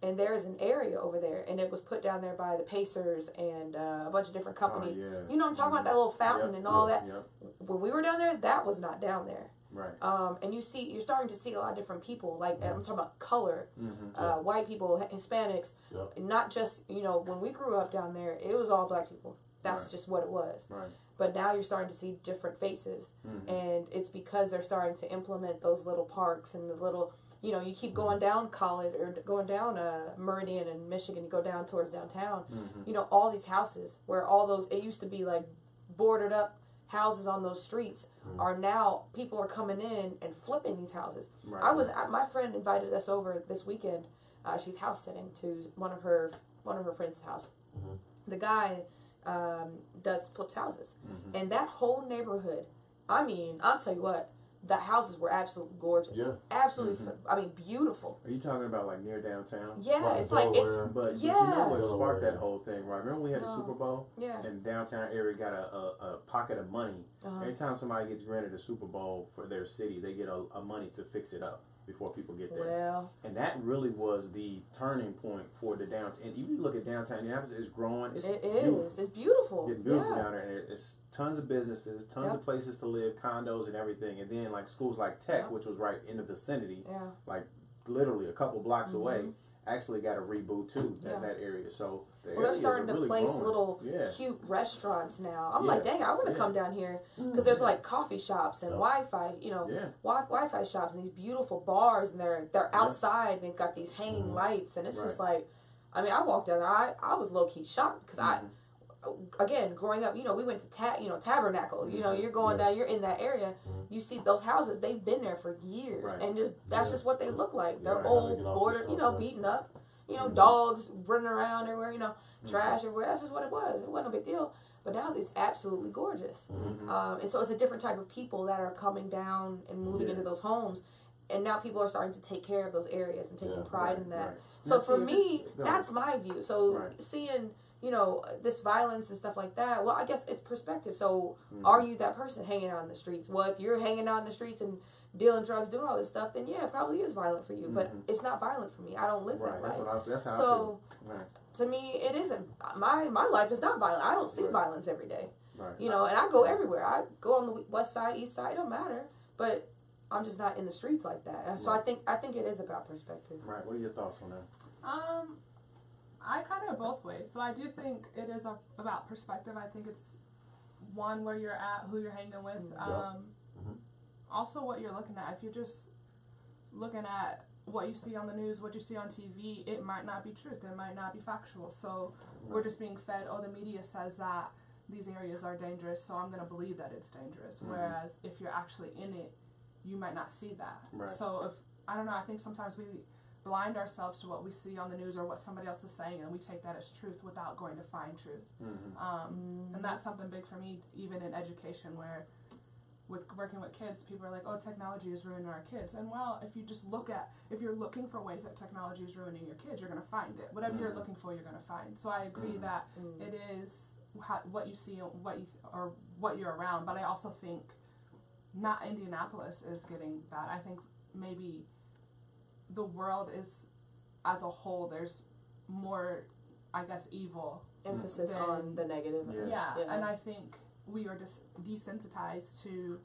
and there's an area over there, and it was put down there by the Pacers and a bunch of different companies. Oh, yeah. You know what I'm talking about, that little fountain and all that. Yep. When we were down there, that was not down there. Right. And you're starting to see a lot of different people. Like I'm talking about color, Mm-hmm. white people, Hispanics. Not just when we grew up down there, it was all black people. That's just what it was. Right. But now you're starting to see different faces, and it's because they're starting to implement those little parks and the little. You keep going down College or going down Meridian and Michigan. You go down towards downtown. All these houses where all those it used to be like boarded up houses on those streets are now people are coming in and flipping these houses. Right. My friend invited us over this weekend. She's house sitting to one of her friends' house. The guy flips houses, and that whole neighborhood. I mean, I'll tell you what. The houses were absolutely gorgeous. Yeah. Absolutely, beautiful. Are you taling about like near downtown? Yeah, Like it's like it's. But yeah. you know what sparked that whole thing, right? Remember we had the Super Bowl? Yeah. And downtown area got a pocket of money. Every time somebody gets granted a Super Bowl for their city, they get a money to fix it up before people get there. Well. And that really was the turning point for the downtown. And you look at downtown Indianapolis, it's growing. It's beautiful. It's beautiful. It's beautiful down there. And it's tons of businesses, tons of places to live, condos and everything. And then like schools like Tech, which was right in the vicinity, like literally a couple blocks away, actually got a reboot too in that area. So they're starting to really place growing. little cute restaurants now. I'm like, dang, I want to come down here because there's like coffee shops and Wi-Fi, Wi-Fi shops and these beautiful bars, and they're outside. They've got these hanging lights, and it's just like, I mean, I walked down there. I was low key shocked because again, growing up, we went to Tabernacle. You're going down, you're in that area. You see those houses; they've been there for years, and that's just what they look like. They're old, bordered, beaten up. Dogs running around everywhere. Trash everywhere. That's just what it was. It wasn't a big deal. But now it's absolutely gorgeous. And so it's a different type of people that are coming down and moving into those homes. And now people are starting to take care of those areas and taking pride in that. Right. So for me, that's my view. So seeing, this violence and stuff like that, well, I guess it's perspective. So are you that person hanging out in the streets? Well, if you're hanging out in the streets and dealing drugs, doing all this stuff, then yeah, it probably is violent for you. But it's not violent for me. I don't live that life. That's how I so feel. Right. to me, it isn't. My life is not violent. I don't see violence every day. Right. You know, and I go everywhere. I go on the west side, east side, it don't matter. But I'm just not in the streets like that. And so I think it is about perspective. Right. What are your thoughts on that? I kind of both ways. So I do think it is about perspective. I think it's one, where you're at, who you're hanging with. Also what you're looking at. If you're just looking at what you see on the news, what you see on TV, it might not be truth. It might not be factual. So we're just being fed, oh, the media says that these areas are dangerous, so I'm going to believe that it's dangerous. Whereas if you're actually in it, you might not see that. Right. So I don't know, I think sometimes we blind ourselves to what we see on the news or what somebody else is saying, and we take that as truth without going to find truth. And that's something big for me, even in education, where with working with kids, people are like, oh, technology is ruining our kids. And well, if you just if you're looking for ways that technology is ruining your kids, you're going to find it. Whatever you're looking for, you're going to find. So I agree that it is what you see, or what you're around. But I also think not Indianapolis is getting bad. I think maybe the world is, as a whole, there's more, I guess, evil. Emphasis on the negative. Yeah, and I think we are just desensitized to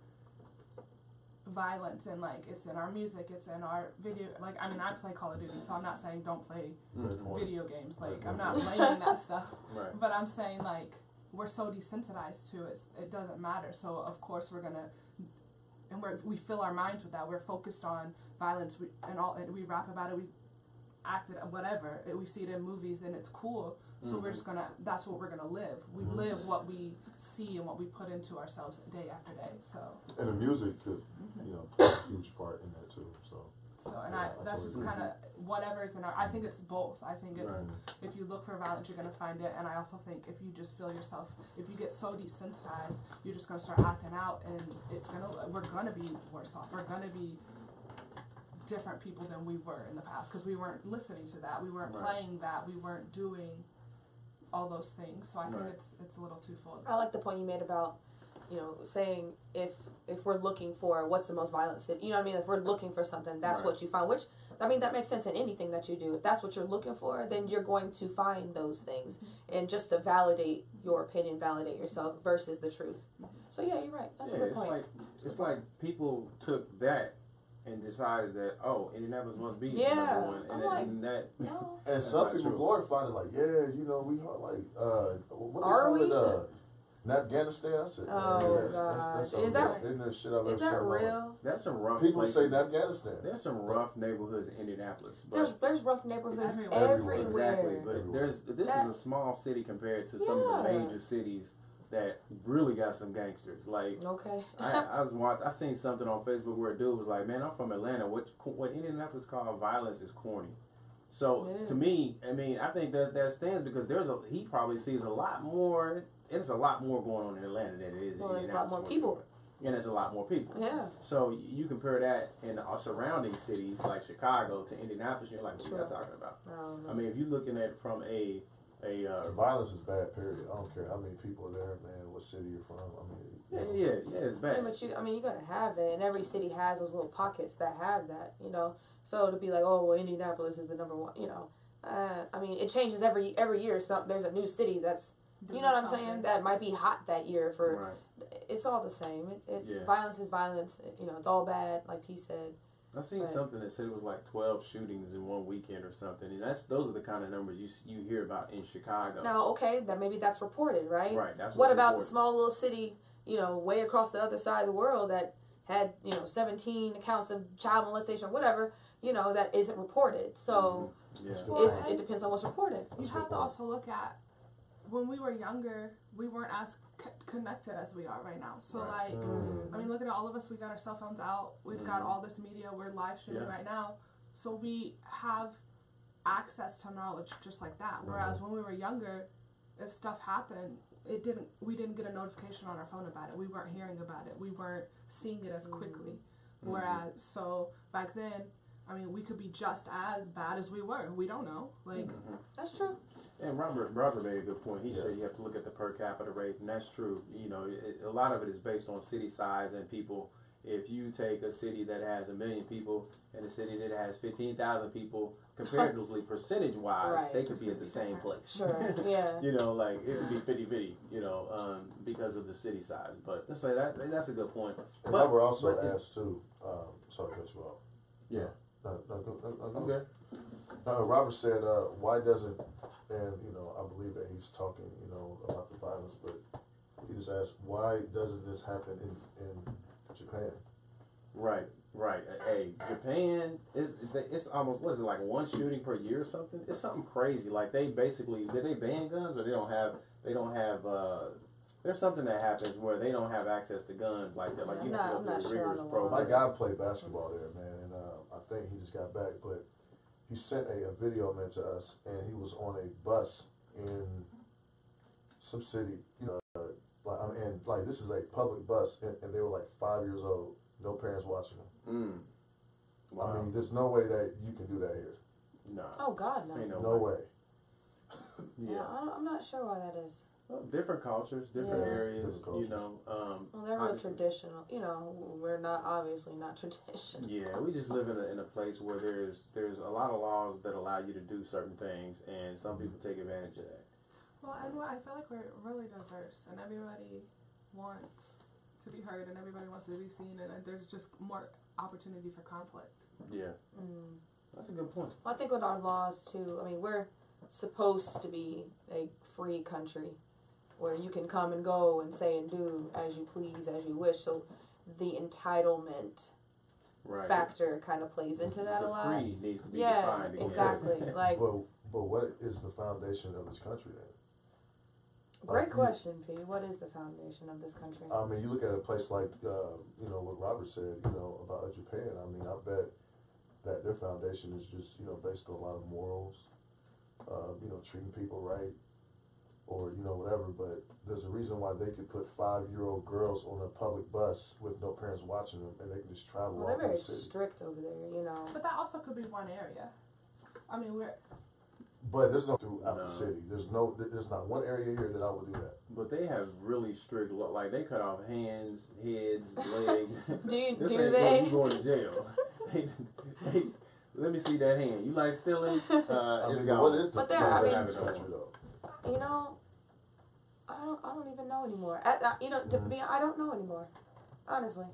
violence, and like it's in our music, it's in our video. Like, I mean, I play Call of Duty, so I'm not saying don't play video games. Like, I'm not blaming that stuff. Right. But I'm saying, like, we're so desensitized to it, it doesn't matter. So of course we're gonna, and we fill our minds with that. We're focused on violence, and we rap about it, we act it, whatever. We see it in movies, and it's cool. So we're just gonna, that's what we're gonna live. We live what we see and what we put into ourselves day after day. So. And the music could, play a huge part in that too. So. And that's just kind of whatever is in our. I think it's both. I think it's if you look for violence, you're gonna find it. And I also think if you just feel yourself, if you get so desensitized, you're just gonna start acting out, and we're gonna be worse off. We're gonna be different people than we were in the past, because we weren't listening to that. We weren't playing that. We weren't doing all those things. So I think it's a little twofold. I like the point you made about, saying if we're looking for what's the most violent city, if we're looking for something, that's what you find, which, I mean, that makes sense in anything that you do. If that's what you're looking for, then you're going to find those things, and just to validate your opinion, validate yourself versus the truth. So yeah, you're right. That's a good point. It's like people took that and decided that, Indianapolis must be number one, and some people glorified it, like, we like, what they are call it, Afghanistan. I said, gosh, is that shit I've ever seen real? That's some rough. People places. say Afghanistan. There's some rough neighborhoods in Indianapolis. But There's rough neighborhoods everywhere. everywhere. Exactly, but this is a small city compared to some of the major cities that really got some gangsters. Like, I seen something on Facebook where a dude was like, "Man, I'm from Atlanta. What Indianapolis called violence is corny." So to me, I mean, I think that stands because he probably sees a lot more. It's a lot more going on in Atlanta than it is in Indianapolis. There's a lot more people. And there's a lot more people. Yeah. So you compare that in our surrounding cities like Chicago to Indianapolis, you're like, what are you talking about? I mean, if you're looking at it from violence is bad, period. I don't care how many people are there, man, what city you're from. I mean, yeah, it's bad. Yeah, but you gotta have it, and every city has those little pockets that have that, So to be like, oh, well, Indianapolis is the number one, I mean, it changes every year. So there's a new city that's, you know what I'm saying, that might be hot that year for. It's all the same. It's violence is violence. It's all bad, like P said. I seen something that said it was like 12 shootings in one weekend or something, and those are the kind of numbers you hear about in Chicago. Now, okay, maybe that's reported, right? Right. That's what about reported. the small little city, way across the other side of the world that had 17 accounts of child molestation, whatever, that isn't reported. So it depends on what's reported. You have to also look at, when we were younger, we weren't as connected as we are right now. So I mean, look at all of us. We got our cell phones out. We've got all this media. We're live streaming right now. So we have access to knowledge just like that. Whereas when we were younger, if stuff happened, we didn't get a notification on our phone about it. We weren't hearing about it. We weren't seeing it as quickly. Whereas, so back then, I mean, we could be just as bad as we were. We don't know. Like, that's true. And Robert made a good point. He said you have to look at the per capita rate, and that's true. A lot of it is based on city size and people if you take a city that has 1 million people and a city that has 15,000 people, comparatively, percentage-wise, Right. they could be at the same place. Sure, yeah. You know, like, it could be 50-50, you know, because of the city size. But let's say that's a good point. And But- Robert also but it's- asked too. Sorry to cut you off. Yeah. No, go. Okay. Robert said, why doesn't, and you know, I believe that he's talking, you know, about the violence, but he just asked, why doesn't this happen in Japan? Right. Hey, Japan it's almost, what is it, like one shooting per year or something? It's something crazy. Like they basically, did they ban guns, or they don't have there's something that happens where they don't have access to guns like that. Like you have to I'm go not through a sure on rigorous the program. My guy played basketball there, man, and I think he just got back, but he sent a video man to us, and he was on a bus in some city, you know, like this is a public bus, and they were like 5 years old, no parents watching them. Wow. I mean, there's no way that you can do that here. No. Oh God, no. Ain't No way. Yeah. I'm not sure why that is. Well, different cultures, different Yeah. areas, Different you know. Well, they're real honestly, traditional. You know, we're obviously not traditional. Yeah, we just live in a place where there's a lot of laws that allow you to do certain things, and some people take advantage of that. Well, and I feel like we're really diverse, and everybody wants to be heard, and everybody wants to be seen, and there's just more opportunity for conflict. Yeah, that's a good point. Well, I think with our laws too. I mean, we're supposed to be a free country where you can come and go and say and do as you please, as you wish. So the entitlement Right. factor kind of plays into that the a lot. free needs to be Yeah, defined again. exactly. Like, But what is the foundation of this country then? great question, P. What is the foundation of this country? I mean, you look at a place like, you know, what Robert said, you know, about Japan. I mean, I bet that their foundation is just, you know, based on a lot of morals, you know, treating people right, or, you know, whatever. But there's a reason why they could put 5-year-old girls on a public bus with no parents watching them, and they can just travel Well, all they're through very the city. strict over there, you know. But that also could be one area. I mean, But there's no throughout No. the city. There's not one area here that I would do that. But they have really strict law. Like they cut off hands, heads, legs. Do This do ain't they? You going to jail? they, let me see that hand. You like stealing? I It's mean, gone. what is the But there- foundation I of this mean- country, though? You know, I don't even know anymore. You know, to be, I don't know anymore. Honestly,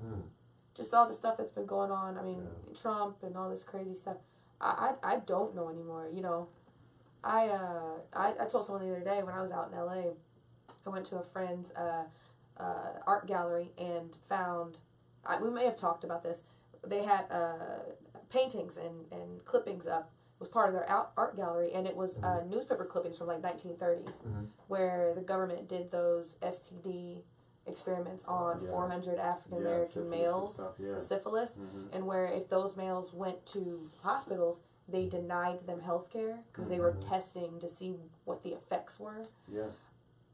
just all the stuff that's been going on. I mean, Trump and all this crazy stuff. I don't know anymore. You know, I told someone the other day when I was out in LA, I went to a friend's art gallery and found. We may have talked about this. They had paintings and clippings up. Was part of their art gallery, and it was newspaper clippings from like 1930s, where the government did those STD experiments on 400 African American males, the syphilis, and where if those males went to hospitals, they denied them health care because they were testing to see what the effects were. Yeah.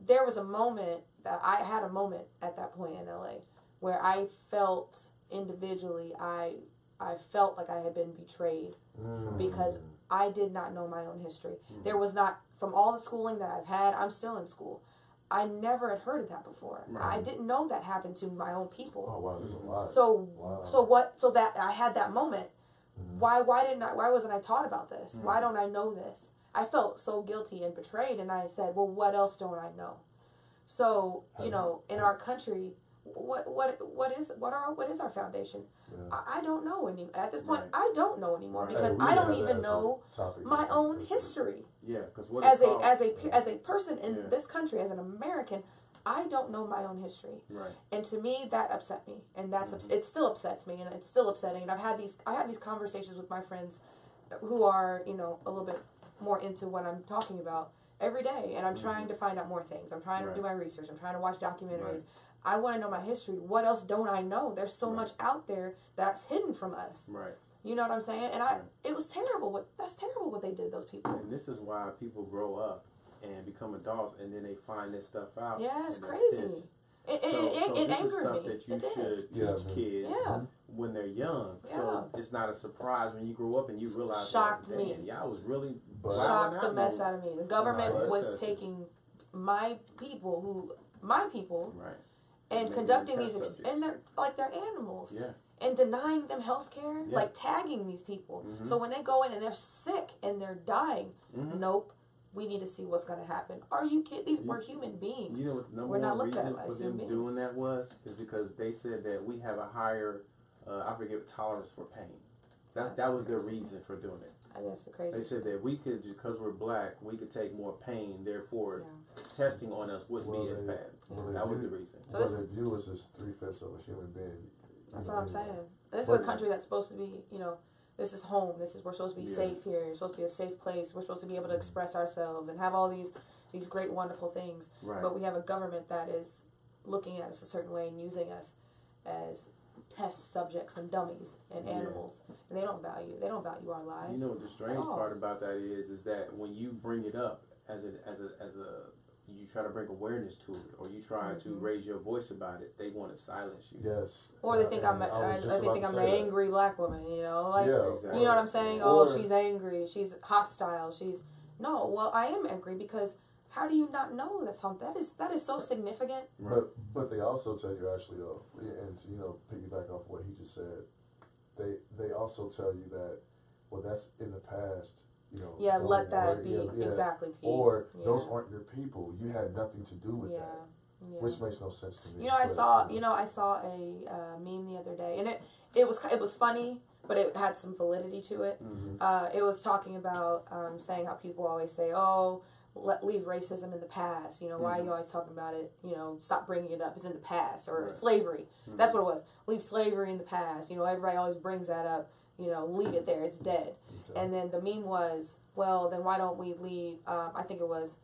There was a moment that I had a moment at that point in LA where I felt individually, I felt like I had been betrayed because I did not know my own history. There was not, from all the schooling that I've had, I'm still in school. I never had heard of that before. Right. I didn't know that happened to my own people. Oh wow, there's a lot. So that I had that moment. Why wasn't I taught about this? Why don't I know this? I felt so guilty and betrayed, and I said, well, what else don't I know? So, you know, in our country, what is our foundation? I don't know anymore. At this point, I don't know anymore because I don't even know my own history. Yeah, because as a person in this country, as an American, I don't know my own history. Right. And to me, that upset me, and it still upsets me, and it's still upsetting. And I had these conversations with my friends, who are, you know, a little bit more into what I'm talking about every day, and I'm trying to find out more things. I'm trying to do my research. I'm trying to watch documentaries. Right. I want to know my history. What else don't I know? There's so much out there that's hidden from us. Right. You know what I'm saying? And it was terrible. That's terrible what they did to those people. And this is why people grow up and become adults, and then they find this stuff out. Yeah, it's and they're crazy. pissed. It this is angered stuff me. that you It did. should teach kids when they're young. So it's not a surprise when you grow up and you realize, Shocked like, me. Y'all was really Shocked the mess out of me. The government was Right. taking my people, Right. and Maybe conducting test these, subjects. and they're animals. Yeah. And denying them health care, Yeah. like tagging these people. Mhm. So when they go in and they're sick and they're dying, Mhm. nope, we need to see what's going to happen. Are you kidding? These we're human beings. You know what the number We're not one looked at reason for as them human doing beings. that was is because they said that we have a higher, I forget, tolerance for pain. That was their reason for doing it. I guess the crazy. They said that we could, because we're black, we could take more pain. Therefore, Yeah. testing on us wouldn't Well, be as they- bad. well, That they was do- the reason. So Well, this they view us as 3/5 of a human being. That's you what I'm know, anyway. saying. This is But- a country that's supposed to be, this is home. We're supposed to be Yeah. safe here. It's supposed to be a safe place. We're supposed to be able to express ourselves and have all these great, wonderful things. Right. But we have a government that is looking at us a certain way and using us as test subjects and dummies and Yeah. animals, and they don't value our lives. You know what the strange all. part about that is that when you bring it up as a you try to bring awareness to it, or you try to Mhm. raise your voice about it, they want to silence you. Yes. Or they think and I'm I was just they about think to I'm the say that. angry black woman, like Yeah, Exactly. you know what I'm saying? Or- Oh, she's angry, she's hostile, no. Well, I am angry because how do you not know that is so significant? Right. But they also tell you actually though, and to, piggyback off what he just said, they also tell you that that's in the past. Yeah, don't let that worry, be exactly. Pete. Or yeah. those aren't your people. You had nothing to do with that, Yeah. which makes no sense to me. I but, saw a meme the other day, and it was funny, but it had some validity to it. Mm-hmm. It was talking about saying how people always say, "Oh, leave racism in the past." Why are you always talking about it? Stop bringing it up. It's in the past. Or Right. slavery. Mm-hmm. That's what it was. Leave slavery in the past. Everybody always brings that up. Leave it there. It's dead. Okay. And then the meme was, well, then why don't we leave? I think it was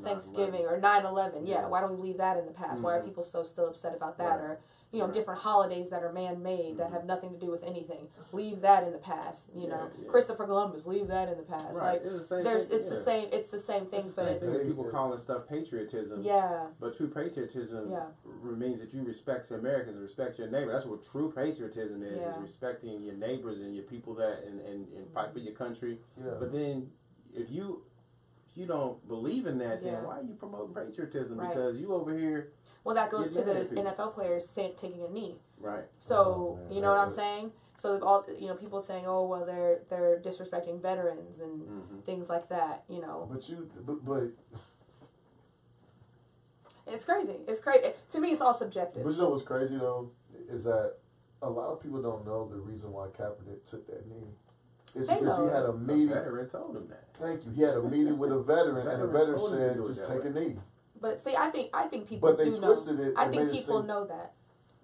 Thanksgiving or 9/11. Yeah. Why don't we leave that in the past? Why are Mhm. people still upset about that? Right. Or Right. different holidays that are man-made that Mhm. have nothing to do with anything. Leave that in the past. Yeah. Christopher Columbus. Leave that in the past. Right. Like It's the same there's, thing. it's the same. It's the same thing, It's the but same it's thing as people calling stuff patriotism. yeah. But true patriotism Yeah. means that you respect Americans and respect your neighbor. That's what true patriotism is Yeah. respecting your neighbors and your people that and fight for your country. Yeah. But then if you don't believe in that, Yeah. then why are you promoting patriotism? Right. Because you over here, Well, that goes to Get mad the at people. NFL players taking a knee. right? So Oh, man, you know what I'm that- saying? So all people saying, oh well, they're disrespecting veterans and Mm-hmm. things like that. But It's crazy. It's crazy. To me, it's all subjective. you know what's crazy though is that a lot of people don't know the reason why Kaepernick took that knee. It's They because know. he had a A meeting. veteran told him that. Thank you. He had a meeting with a veteran, and the veteran told him to said, do it "Just that take way. a knee." But see, I think people But they do know. twisted it. I and think made it people seem- know that.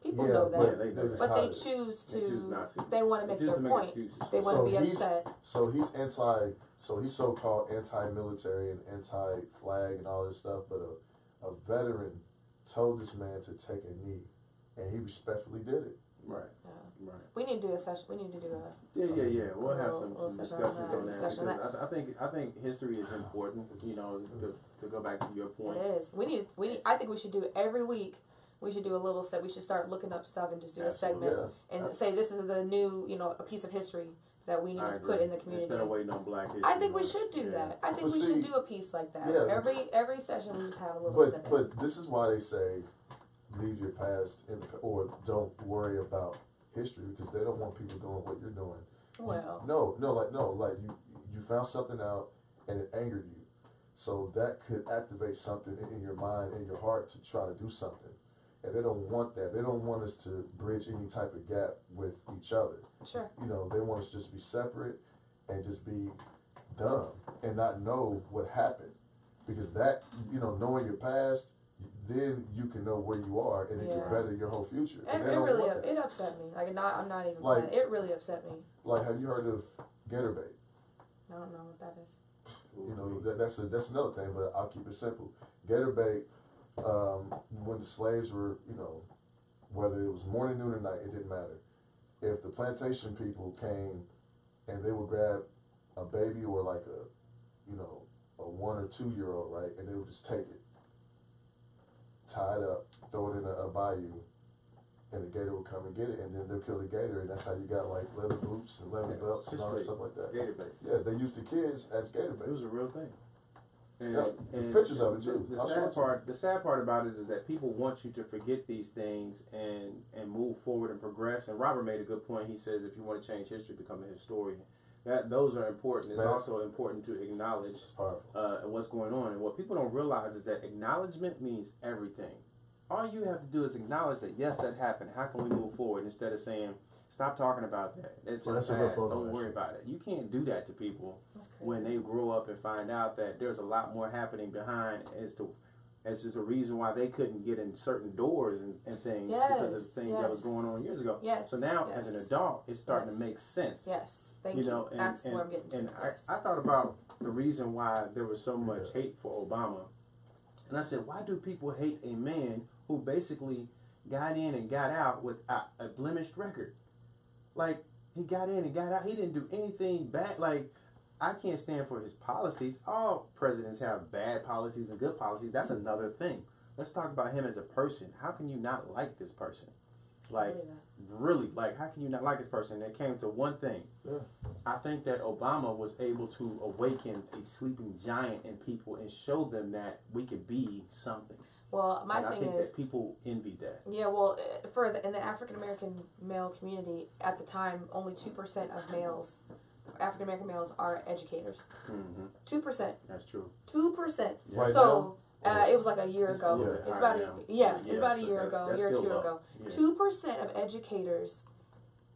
People Yeah, know but that. they know just that. But they hide it. choose to. They choose not to. They want to make They choose their to make point. excuses. They want to be he's- upset. So he's so-called anti-military and anti-flag and all this stuff, but a veteran told this man to take a knee, and he respectfully did it. Right. Yeah. Right. We need to do a session. We need to do a. Yeah. We'll have some We'll discussions on that discussion on because I think history is important. To go back to your point. It is. We need. I think we should do it every week. We should do a little set. We should start looking up stuff and just do Absolutely. a segment and say this is the new, a piece of history that we need I to agree. put in the community. Instead of waiting on Black History I think we Month. should do Yeah. that. I think But we should see- do a piece like that. Yeah. Every session we just have a little But snippet. this is why they say leave your past or don't worry about history, because they don't want people doing what you're doing. Well, Like you found something out and it angered you, so that could activate something in your mind and your heart to try to do something, and they don't want that. They don't want us to bridge any type of gap with each other. sure. They want us to just be separate and just be dumb and not know what happened, because that knowing your past, then you can know where you are and it Yeah. can better your whole future. It And they don't really want that. it upset me. I'm not even Like- playing. It really upset me. Like, have you heard of gator bait? I don't know what that is. That's another thing, but I'll keep it simple. Gator bait, when the slaves were, whether it was morning, noon, or night, it didn't matter. If the plantation people came and they would grab a baby or like a 1 or 2 year old, right, and they would just take it, tie it up, throw it in a bayou, and the gator would come and get it, and then they'll kill the gator, and that's how you got like leather boots and leather belts and all that stuff like that. Gator bait. Yeah, they used the kids as gator bait. It was a real thing. And, Yeah, there's pictures of it too. The I'll show sad it to part, the sad part about it is that people want you to forget these things and move forward and progress. And Robert made a good point. He says, if you want to change history, become a historian. Those are important. It's Man. also important to acknowledge It's powerful. what's going on. And what people don't realize is that acknowledgement means everything. All you have to do is acknowledge that, yes, that happened. How can we move forward? Instead of saying, stop talking about that. It's Well, that's past. a real photo, Don't worry actually. about it. You can't do that to people That's crazy. when they grow up and find out that there's a lot more happening behind as to the reason why they couldn't get in certain doors and things because of things that was going on years ago. Yes. So now, yes. as an adult, it's starting Yes. to make sense. Yes. Thank you. know, and, That's and, what I'm getting to. and Yes. I thought about the reason why there was so much hate for Obama. And I said, why do people hate a man who basically got in and got out with a blemished record? Like, he got in and got out. He didn't do anything bad. Like, I can't stand for his policies. All presidents have bad policies and good policies. That's another thing. Let's talk about him as a person. How can you not like this person? Like, really, like, how can you not like this person? It came to one thing. Yeah. I think that Obama was able to awaken a sleeping giant in people and show them that we could be something. Well, my and thing I think is, that people envied that. yeah. Well, in the African American male community at the time, only 2% of males, African American males, are educators. 2%. That's true. 2%. Right So. It was like a year ago. little bit It's higher about now. it's about a but year that's- ago, that's year or still two low. ago. Yeah. 2% of educators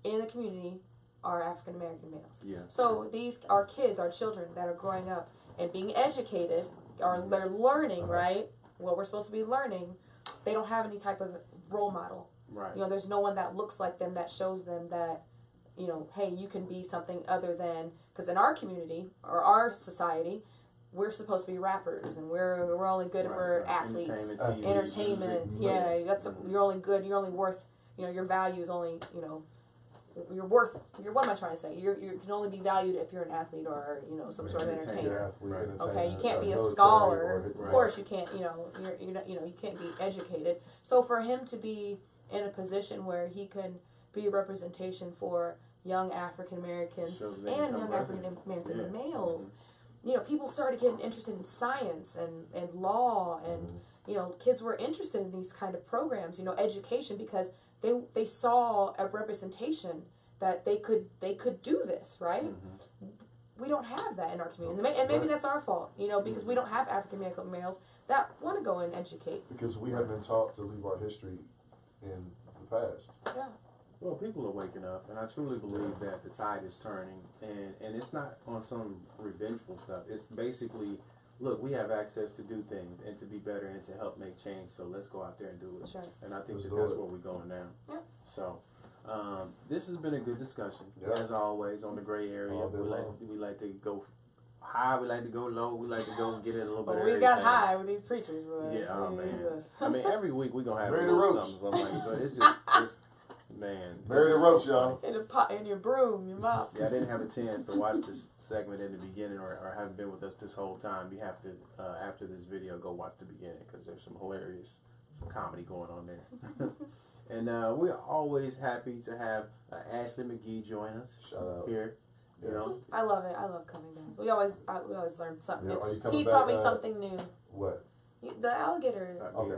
in the community are African American males. Yeah. So these are kids, our children that are growing up and being educated, or they're learning, right? What we're supposed to be learning. They don't have any type of role model. Right. You know, there's no one that looks like them that shows them that, you know, hey, you can be something other than, because in our community or our society, we're supposed to be rappers and we're only good for athletes, entertainment. Yeah, that's you're only good. You're only worth. You know, your value is only. You know, you're worth. What am I trying to say? You can only be valued if you're an athlete or some sort of entertainer. Okay, you can't be a scholar. Of course, you can't. You know, you're not, you can't be educated. So for him to be in a position where he can be a representation for young African Americans and young African American males. You know, people started getting interested in science and law and, you know, kids were interested in these kind of programs, you know, education, because they saw a representation that they could do this, right? We don't have that in our community. And maybe that's our fault, you know, because we don't have African American males that want to go and educate. Because we have been taught to leave our history in the past. Yeah. Well, people are waking up, and I truly believe that the tide is turning, and it's not on some revengeful stuff. It's basically, look, we have access to do things and to be better and to help make change, so let's go out there and do it. That's right. And I think Let's that's do it. where we're going now. Yeah. So, this has been a good discussion, Yeah. as always, on the gray area. All day We like to go high, we like to go low, we like to go get in a little bit of Well, we everything. got high with these preachers, boy. Yeah, oh man. Jesus. I mean, every week we're going to have a Bury the little ropes. something like but it's just, man. Bury the it's ropes, so y'all. funny. In the pot, in your broom, your mop. Yeah, I didn't have a chance to watch this segment in the beginning or haven't been with us this whole time. You have to, after this video, go watch the beginning because there's some comedy going on there. And we're always happy to have Ashley McGee join us Shout out. here. You Yes. know, I love it. I love coming down. We always learn something Yeah, are you new. coming He back, taught me something new. What? The alligator Okay.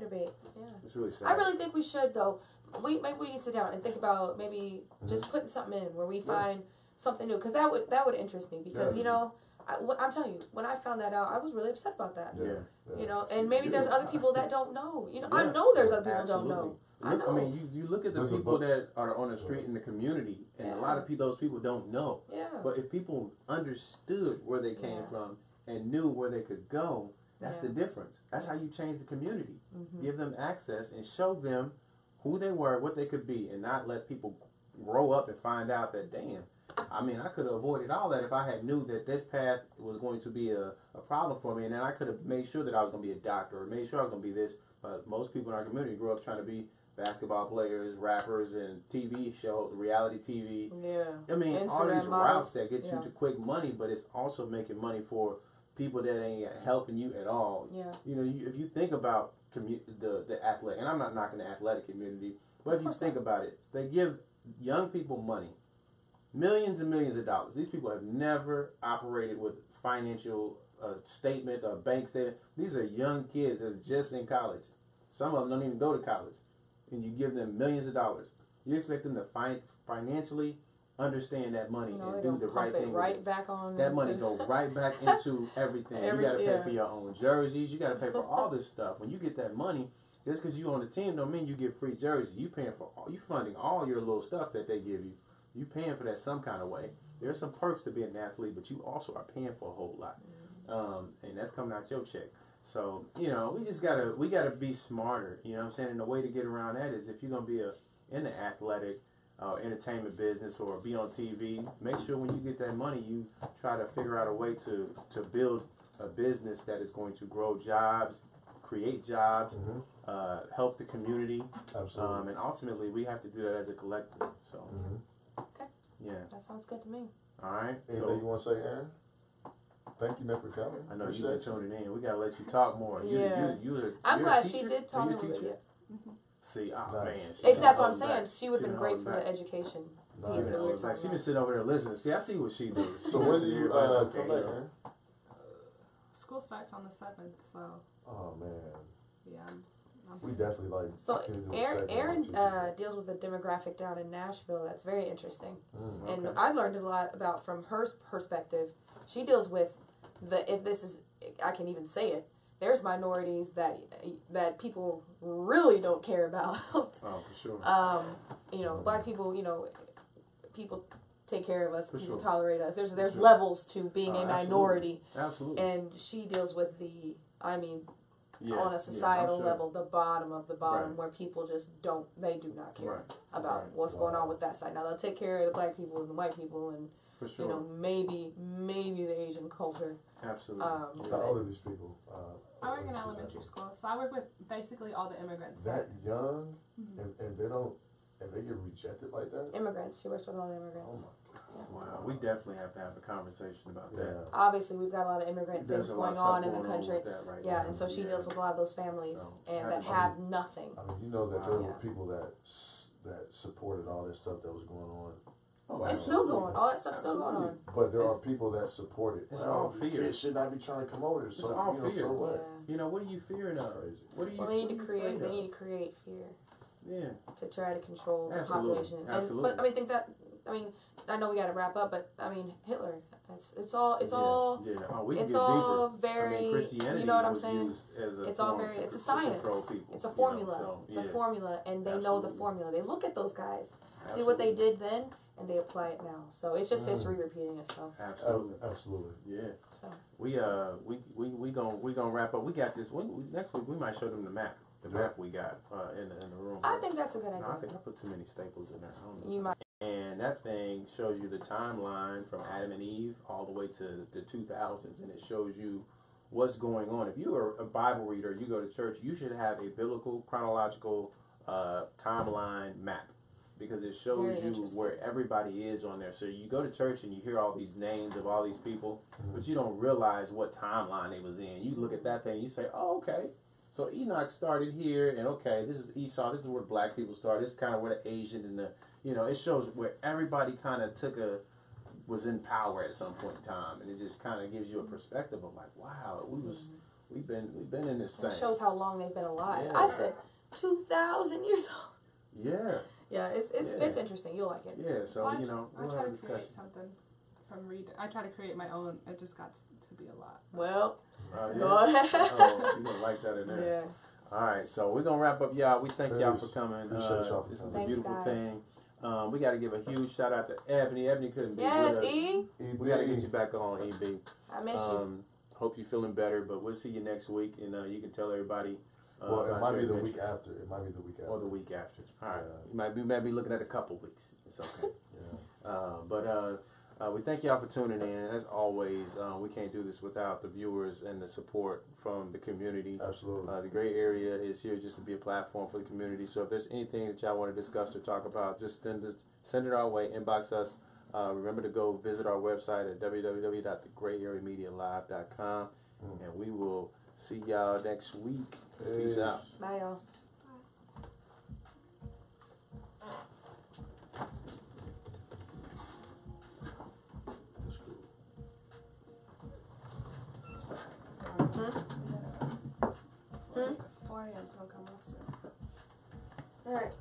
bait. Yeah. it's really sad. I really think we should though. Maybe we need to sit down and think about maybe just putting something in where we find something new, because that would interest me, because Yeah. you know I'm telling you, when I found that out, I was really upset about that. Yeah. You know, and maybe there's other people that don't know. You know, I Yeah. know there's other people Absolutely. that don't know. Look, I mean, you look at the There's a people book. that are on the street in the community, and a lot of people, those people don't know. Yeah. But if people understood where they came Yeah. from and knew where they could go, that's Yeah. the difference. That's how you change the community. Give them access and show them who they were, what they could be, and not let people grow up and find out that, damn, I mean, I could have avoided all that if I had knew that this path was going to be a problem for me, and then I could have made sure that I was going to be a doctor or made sure I was going to be this. But most people in our community grew up trying to be basketball players, rappers, and TV shows, reality TV. Yeah. I mean, all Instagram these models. routes that get you to quick money, but it's also making money for people that ain't helping you at all. Yeah. You know, if you think about the athletic, and I'm not knocking the athletic community, but if you think about it, they give young people money, millions and millions of dollars. These people have never operated with financial a statement, a bank statement. These are young kids that's just in college. Some of them don't even go to college, and you give them millions of dollars. You expect them to financially understand that money and do the right thing. Right back on that money go right back into everything. You got to pay for your own jerseys. You got to pay for all this stuff. When you get that money, just because you on the team don't mean you get free jerseys. You paying for you funding all your little stuff that they give you. You paying for that some kind of way. There's some perks to being an athlete, but you also are paying for a whole lot, and that's coming out your check. So we gotta be smarter. You know what I'm saying? And the way to get around that is if you're gonna be in the athletic entertainment business or be on TV, make sure when you get that money, you try to figure out a way to build a business that is going to grow jobs, create jobs, help the community. Absolutely. And ultimately, we have to do that as a collective. So, Okay. Yeah. That sounds good to me. All right. Anything you want to say, Aaron? Thank you, man, for coming. I know you've been tuning in. We gotta let you talk more. I'm glad she teacher? did talk Are you a a little teacher? bit. See, oh Nice. man. That's what I'm saying. She would have been great for back. the education Nice. piece that we were She talking been about. sitting over there listening. See, I see what she do. So when do you come back, Aaron? School starts on the 7th, so Oh man, yeah. we definitely like. So can do a Aaron, segment on teaching. deals with the demographic down in Nashville. That's very interesting, and Okay. I learned a lot about from her perspective. She deals with I can even say it. There's minorities that people really don't care about. Oh, for sure. Black people. People take care of us. For People sure. tolerate us. There's sure. levels to being a Absolutely. minority, Absolutely. and she deals with Yeah, on a societal I'm sure. level, the bottom of the bottom, Right. where people just they do not care Right. about Right. what's going on with that side. Now they'll take care of the black people and the white people and For sure. maybe the Asian culture. Absolutely. How old are these people? I work in elementary school, so I work with basically all the immigrants. That young, and they get rejected like that. Immigrants. She works with all the Oh immigrants. my Wow, we definitely have to have a conversation about God. that. Obviously, we've got a lot of immigrant There's things a lot of going on stuff in the going country. with that right Yeah, now. and so she deals with a lot of those families So, and that I have nothing. I mean, you know that there were Yeah. people that supported all this stuff that was going on. Oh, It's still going. All that stuff's still going on. But there are people that support it. It's all the fear. kids should not be trying to come over here. It's So all you know, fear. so what? Yeah. What are you fearing of? Crazy. What are you? Well, they need what to are you create. afraid They of? need to create fear Yeah. to try to control the Absolutely. population. Absolutely. But I know we got to wrap up. But I mean, Hitler. It's all. Yeah. Oh, we can It's get all deeper. very. Christianity You know what I'm was saying? used as a It's all form very. to It's a control science. people, It's a you know, formula. so, It's yeah. a formula, and they know the Absolutely. formula. They look at those guys, see what they did then, and they apply it now. So it's just history repeating itself. Absolutely. Absolutely. Yeah. So. We gonna wrap up. We got this. Next week we might show them the map. The map we got in the room. I think that's a good No, I idea. think I put too many staples in there. I don't know. You might. And that thing shows you the timeline from Adam and Eve all the way to the 2000s, and it shows you what's going on. If you are a Bible reader, you go to church, you should have a biblical chronological timeline map, because it shows Very you interesting. where everybody is on there. So you go to church and you hear all these names of all these people, but you don't realize what timeline they was in. You look at that thing, you say, oh, okay. So Enoch started here, and okay, this is Esau. This is where black people started. This is kind of where the Asians and it shows where everybody kind of was in power at some point in time, and it just kind of gives you a perspective of like, wow, we've been in this thing. It shows how long they've been alive. Yeah. I said 2,000 years old. Yeah, Yeah, it's interesting. You'll like it. yeah. So I we'll try have a to create discussion. something from reading. I try to create my own. It just got to be a lot. Well, Yeah. go ahead. Oh, you gonna like that in there? Yeah. All right, so we're gonna wrap up, y'all. We thank y'all for Peace. coming. Appreciate y'all for This is coming. a Thanks, beautiful guys. thing. We got to give a huge shout out to Ebony. Ebony couldn't be Yes, with us. E. We got to get you back on, EB. I miss you. Hope you're feeling better, but we'll see you next week, and you can tell everybody. Well, it about might your be the adventure. week after. It might be the week after. Or the week after. All right. Yeah. You might be looking at a couple weeks. It's okay. Yeah. But we thank y'all for tuning in. As always, we can't do this without the viewers and the support from the community. Absolutely. The Gray Area is here just to be a platform for the community. So if there's anything that y'all want to discuss or talk about, just send it our way, inbox us. Remember to go visit our website at www.thegrayareamedialive.com. And we will see y'all next week. Peace out. Bye, y'all. That's cool. 4 a.m.'s gonna come up soon. All right.